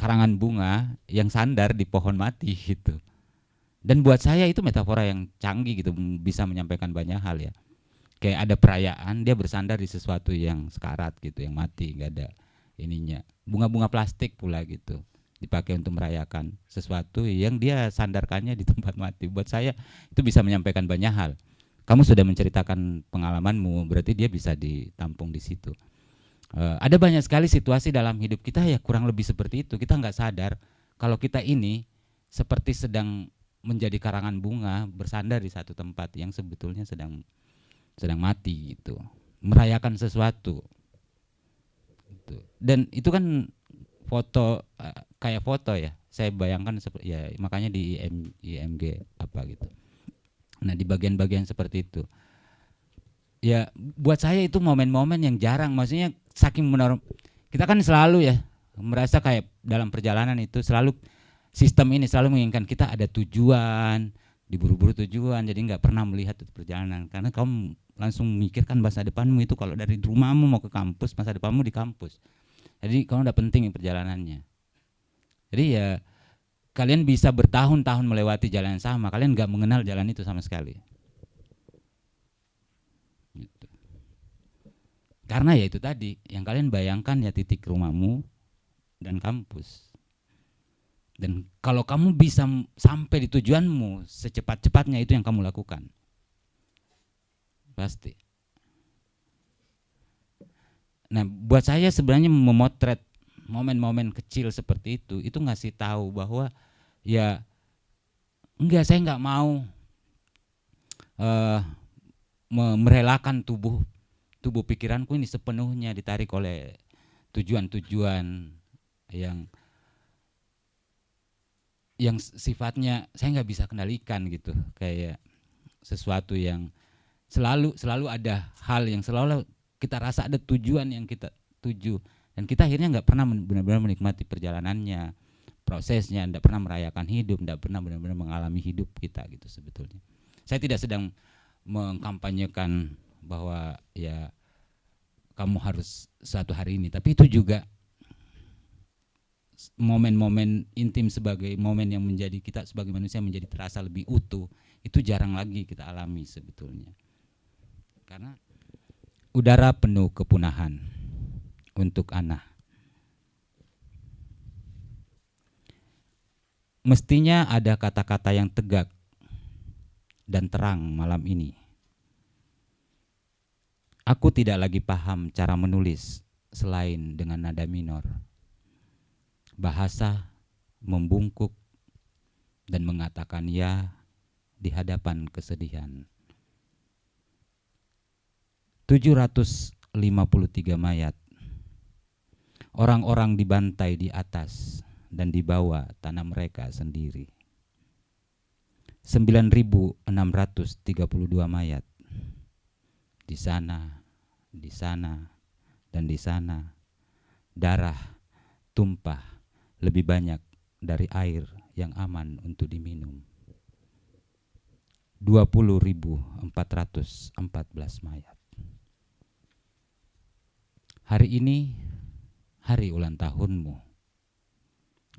karangan bunga yang sandar di pohon mati gitu. Dan buat saya itu metafora yang canggih gitu, bisa menyampaikan banyak hal ya. Kayak ada perayaan, dia bersandar di sesuatu yang sekarat gitu, yang mati, nggak ada ininya. Bunga-bunga plastik pula gitu, dipakai untuk merayakan sesuatu yang dia sandarkannya di tempat mati. Buat saya itu bisa menyampaikan banyak hal. Kamu sudah menceritakan pengalamanmu, berarti dia bisa ditampung di situ. Ada banyak sekali situasi dalam hidup kita ya kurang lebih seperti itu. Kita nggak sadar kalau kita ini seperti sedang menjadi karangan bunga bersandar di satu tempat yang sebetulnya sedang mati gitu, merayakan sesuatu gitu. Dan itu kan foto kayak foto ya, saya bayangkan ya, makanya di IMG apa gitu. Nah di bagian-bagian seperti itu ya, buat saya itu momen-momen yang jarang, maksudnya saking kita kan selalu ya merasa kayak dalam perjalanan itu selalu sistem ini selalu menginginkan kita ada tujuan, diburu-buru tujuan, jadi nggak pernah melihat itu perjalanan karena kamu langsung memikirkan masa depanmu itu, kalau dari rumahmu mau ke kampus, masa depanmu di kampus, jadi kamu udah penting perjalanannya. Jadi ya kalian bisa bertahun-tahun melewati jalan yang sama, kalian nggak mengenal jalan itu sama sekali gitu. Karena ya itu tadi yang kalian bayangkan ya titik rumahmu dan kampus. Dan kalau kamu bisa sampai di tujuanmu secepat-cepatnya, itu yang kamu lakukan pasti. Nah buat saya sebenarnya memotret momen-momen kecil seperti itu ngasih tahu bahwa ya enggak, saya nggak mau merelakan tubuh pikiranku ini sepenuhnya ditarik oleh tujuan-tujuan yang sifatnya saya nggak bisa kendalikan gitu, kayak sesuatu yang selalu ada hal yang selalu kita rasa ada tujuan yang kita tuju, dan kita akhirnya nggak pernah benar-benar menikmati perjalanannya, prosesnya, nggak pernah merayakan hidup, nggak pernah benar-benar mengalami hidup kita gitu sebetulnya. Saya tidak sedang mengkampanyekan bahwa ya kamu harus suatu hari ini, tapi itu juga momen-momen intim sebagai momen yang menjadi kita sebagai manusia menjadi terasa lebih utuh, itu jarang lagi kita alami sebetulnya. Karena udara penuh kepunahan untuk Ana. Mestinya ada kata-kata yang tegak dan terang malam ini. Aku tidak lagi paham cara menulis selain dengan nada minor. Bahasa membungkuk dan mengatakan ya di hadapan kesedihan. 753 mayat. Orang-orang dibantai di atas dan di bawah tanah mereka sendiri. 9.632 mayat. Di sana, dan di sana. Darah tumpah lebih banyak dari air yang aman untuk diminum. 20.414 mayat. Hari ini hari ulang tahunmu.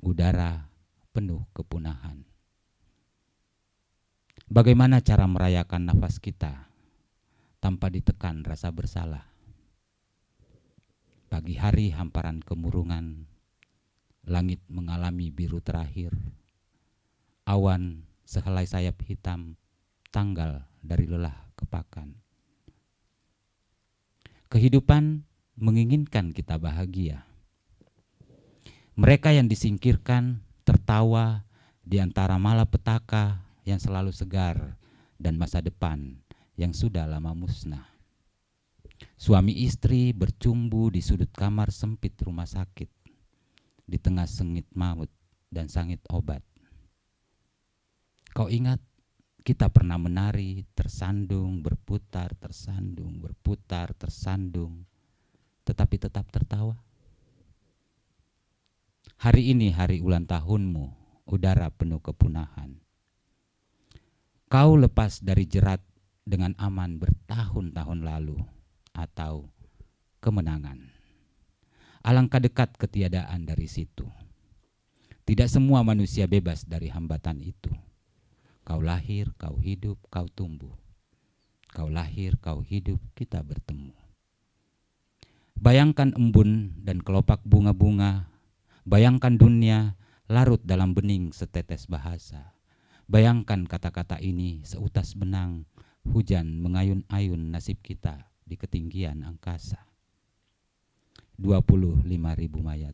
Udara penuh kepunahan. Bagaimana cara merayakan nafas kita tanpa ditekan rasa bersalah? Pagi hari hamparan kemurungan, langit mengalami biru terakhir, awan sehelai sayap hitam tanggal dari lelah kepakan. Kehidupan menginginkan kita bahagia. Mereka yang disingkirkan tertawa di antara malapetaka yang selalu segar dan masa depan yang sudah lama musnah. Suami istri bercumbu di sudut kamar sempit rumah sakit, di tengah sengit maut dan sangit obat. Kau ingat kita pernah menari, tersandung, berputar, tersandung, berputar, tersandung, tetapi tetap tertawa. Hari ini hari ulang tahunmu, udara penuh kepunahan. Kau lepas dari jerat dengan aman bertahun-tahun lalu, atau kemenangan. Alangkah dekat ketiadaan dari situ. Tidak semua manusia bebas dari hambatan itu. Kau lahir, kau hidup, kau tumbuh. Kau lahir, kau hidup, kita bertemu. Bayangkan embun dan kelopak bunga-bunga. Bayangkan dunia larut dalam bening setetes bahasa. Bayangkan kata-kata ini seutas benang. Hujan mengayun-ayun nasib kita di ketinggian angkasa. 25.000 mayat,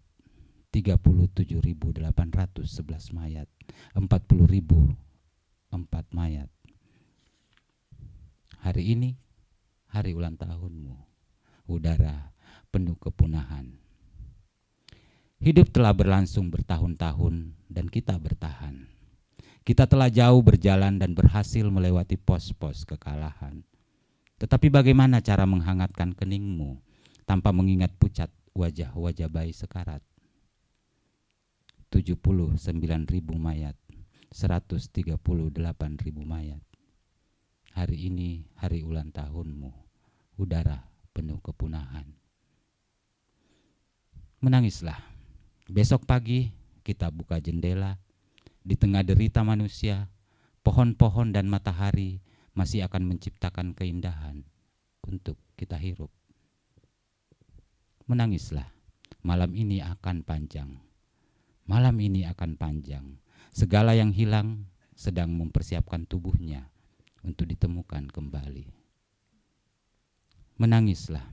37.811 mayat, 40.004 mayat. Hari ini hari ulang tahunmu. Udara penuh kepunahan. Hidup telah berlangsung bertahun-tahun dan kita bertahan. Kita telah jauh berjalan dan berhasil melewati pos-pos kekalahan. Tetapi bagaimana cara menghangatkan keningmu tanpa mengingat pucat wajah-wajah bayi sekarat? 79.000 mayat, 138.000 mayat. Hari ini hari ulang tahunmu. Udara penuh kepunahan. Menangislah. Besok pagi kita buka jendela. Di tengah derita manusia, pohon-pohon dan matahari masih akan menciptakan keindahan untuk kita hirup. Menangislah. Malam ini akan panjang. Malam ini akan panjang. Segala yang hilang sedang mempersiapkan tubuhnya untuk ditemukan kembali. Menangislah.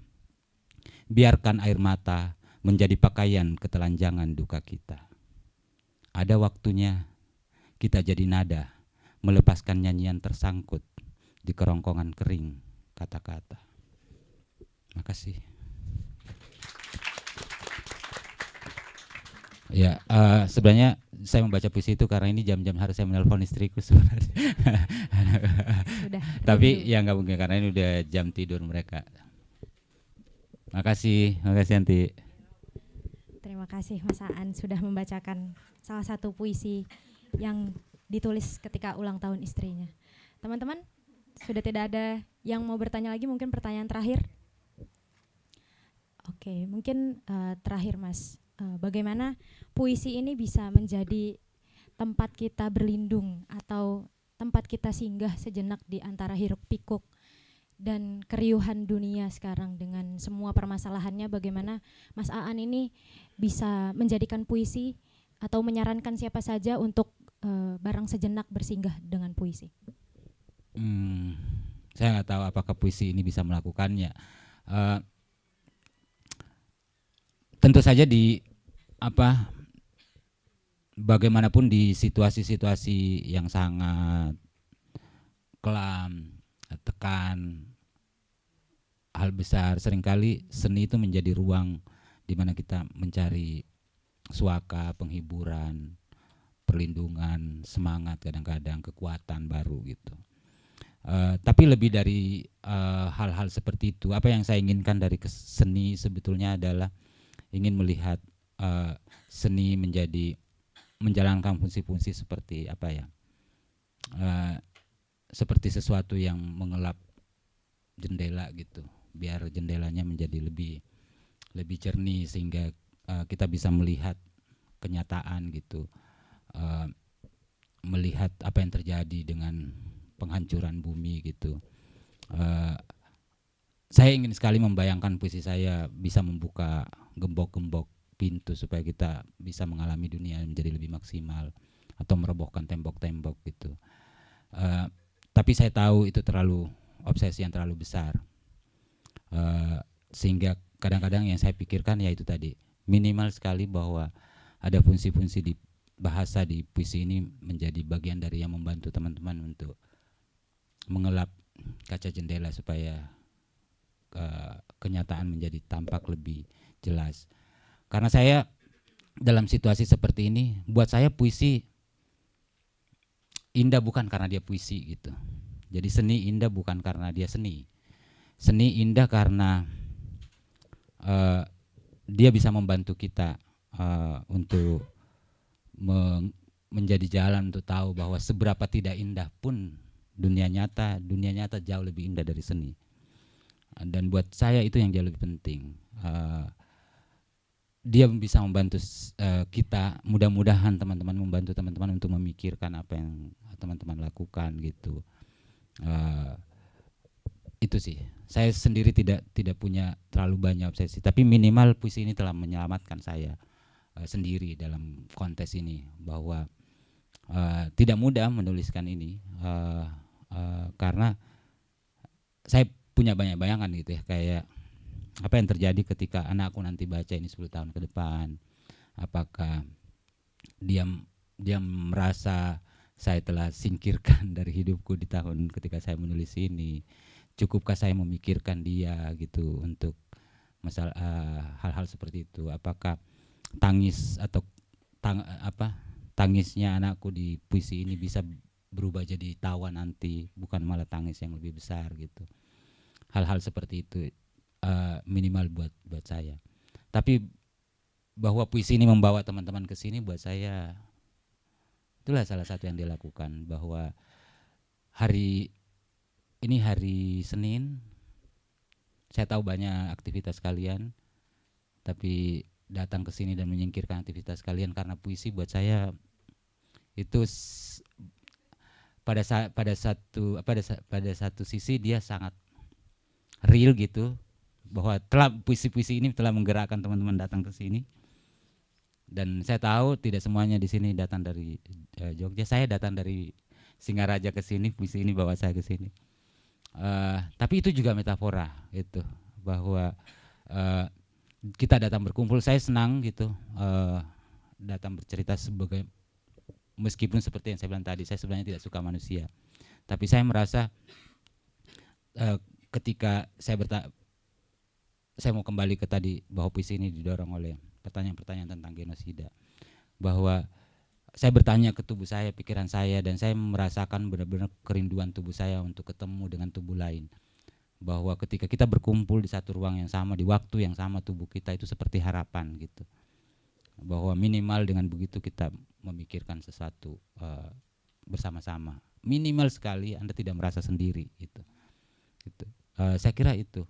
Biarkan air mata menjadi pakaian ketelanjangan duka kita. Ada waktunya kita jadi nada, melepaskan nyanyian tersangkut di kerongkongan kering kata-kata. Makasih. Ya, sebenarnya saya membaca puisi itu karena ini jam-jam harus saya menelpon istriku sebenarnya. Sudah. Tapi ya nggak mungkin karena ini udah jam tidur mereka. Makasih Yanti. Terima kasih Mas Aan sudah membacakan salah satu puisi yang ditulis ketika ulang tahun istrinya. Teman-teman, sudah tidak ada yang mau bertanya lagi, mungkin pertanyaan terakhir. Oke, mungkin terakhir Mas, bagaimana puisi ini bisa menjadi tempat kita berlindung atau tempat kita singgah sejenak di antara hiruk pikuk dan keriuhan dunia sekarang dengan semua permasalahannya, bagaimana Mas Aan ini bisa menjadikan puisi atau menyarankan siapa saja untuk barang sejenak bersinggah dengan puisi? Saya nggak tahu apakah puisi ini bisa melakukannya. Tentu saja bagaimanapun di situasi-situasi yang sangat kelam, tekan, hal besar, seringkali seni itu menjadi ruang di mana kita mencari suaka, penghiburan, perlindungan, semangat, kadang-kadang kekuatan baru gitu. Tapi lebih dari hal-hal seperti itu, apa yang saya inginkan dari seni sebetulnya adalah ingin melihat seni menjalankan fungsi-fungsi seperti seperti sesuatu yang mengelap jendela gitu, biar jendelanya menjadi lebih jernih sehingga kita bisa melihat kenyataan gitu, melihat apa yang terjadi dengan penghancuran bumi gitu. Saya ingin sekali membayangkan puisi saya bisa membuka gembok-gembok pintu supaya kita bisa mengalami dunia menjadi lebih maksimal atau merobohkan tembok-tembok gitu. Tapi saya tahu itu terlalu obsesi yang terlalu besar, sehingga kadang-kadang yang saya pikirkan ya itu tadi, minimal sekali bahwa ada fungsi-fungsi di bahasa di puisi ini menjadi bagian dari yang membantu teman-teman untuk mengelap kaca jendela supaya kenyataan menjadi tampak lebih jelas. Karena saya dalam situasi seperti ini, buat saya puisi indah bukan karena dia puisi gitu. Jadi seni indah bukan karena dia seni. Seni indah karena dia bisa membantu kita untuk menjadi jalan untuk tahu bahwa seberapa tidak indah pun dunia nyata jauh lebih indah dari seni. Dan buat saya itu yang jauh lebih penting. dia bisa membantu kita, mudah-mudahan teman-teman membantu teman-teman untuk memikirkan apa yang teman-teman lakukan gitu. Itu sih, saya sendiri tidak punya terlalu banyak obsesi, tapi minimal puisi ini telah menyelamatkan saya sendiri dalam kontes ini, bahwa tidak mudah menuliskan ini, karena saya punya banyak bayangan gitu ya, kayak apa yang terjadi ketika anakku nanti baca ini 10 tahun ke depan. Apakah dia merasa saya telah singkirkan dari hidupku di tahun ketika saya menulis ini. Cukupkah saya memikirkan dia gitu untuk masalah hal-hal seperti itu? Apakah tangis atau tangisnya anakku di puisi ini bisa berubah jadi tawa nanti, bukan malah tangis yang lebih besar gitu. Hal-hal seperti itu minimal buat saya. Tapi bahwa puisi ini membawa teman-teman ke sini, buat saya itulah salah satu yang dilakukan, bahwa hari ini hari Senin, saya tahu banyak aktivitas kalian, tapi datang ke sini dan menyingkirkan aktivitas kalian karena puisi, buat saya itu pada satu sisi dia sangat real gitu, bahwa puisi-puisi ini telah menggerakkan teman-teman datang ke sini. Dan saya tahu tidak semuanya di sini datang dari Jogja. Saya datang dari Singaraja ke sini, puisi ini bawa saya ke sini. Tapi itu juga metafora itu, bahwa kita datang berkumpul. Saya senang gitu datang bercerita sebagai, meskipun seperti yang saya bilang tadi, saya sebenarnya tidak suka manusia, tapi saya merasa ketika saya mau kembali ke tadi, bahwa puisi ini didorong oleh pertanyaan-pertanyaan tentang genosida, bahwa saya bertanya ke tubuh saya, pikiran saya, dan saya merasakan benar-benar kerinduan tubuh saya untuk ketemu dengan tubuh lain. Bahwa ketika kita berkumpul di satu ruang yang sama, di waktu yang sama, tubuh kita itu seperti harapan gitu. Bahwa minimal dengan begitu kita memikirkan sesuatu bersama-sama. Minimal sekali Anda tidak merasa sendiri gitu. Saya kira itu.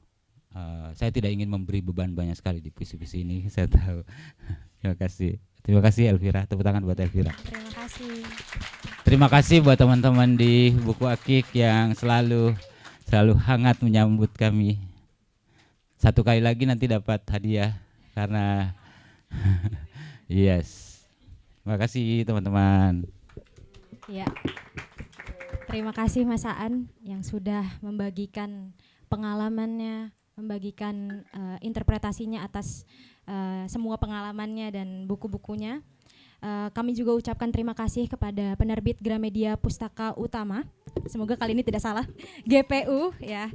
Saya tidak ingin memberi beban banyak sekali di puisi-puisi ini, saya tahu. Terima kasih Elvira, tepuk tangan buat Elvira. Terima kasih. Terima kasih buat teman-teman di Buku Akik yang selalu hangat menyambut kami. Satu kali lagi nanti dapat hadiah karena yes. Terima kasih teman-teman. Ya. Terima kasih Mas Aan yang sudah membagikan pengalamannya, membagikan interpretasinya atas semua pengalamannya dan buku-bukunya. Kami juga ucapkan terima kasih kepada penerbit Gramedia Pustaka Utama, semoga kali ini tidak salah, GPU ya,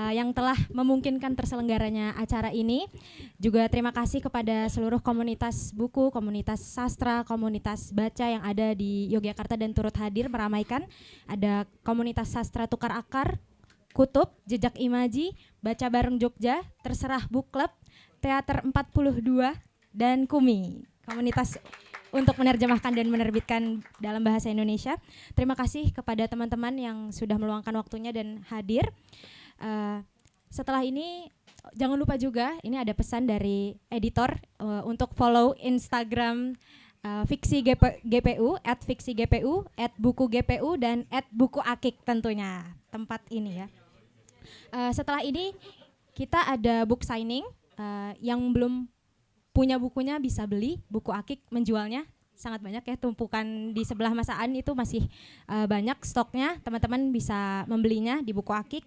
yang telah memungkinkan terselenggaranya acara ini. Juga terima kasih kepada seluruh komunitas buku, komunitas sastra, komunitas baca yang ada di Yogyakarta dan turut hadir meramaikan. Ada komunitas sastra Tukar Akar, Kutub, Jejak Imaji, Baca Bareng Jogja, Terserah Book Club, Teater 42, dan Kumi, komunitas untuk menerjemahkan dan menerbitkan dalam bahasa Indonesia. Terima kasih kepada teman-teman yang sudah meluangkan waktunya dan hadir. Setelah ini jangan lupa juga, ini ada pesan dari editor untuk follow Instagram Fiksi GPU, @fiksi-gpu, @buku-gpu, dan @buku-akik tentunya tempat ini ya. Setelah ini kita ada book signing, yang belum punya bukunya bisa beli. Buku Akik menjualnya sangat banyak ya, tumpukan di sebelah Mas Aan itu masih banyak stoknya, teman-teman bisa membelinya di Buku Akik.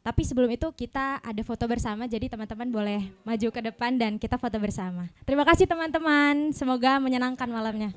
Tapi sebelum itu kita ada foto bersama, jadi teman-teman boleh maju ke depan dan kita foto bersama. Terima kasih teman-teman, semoga menyenangkan malamnya.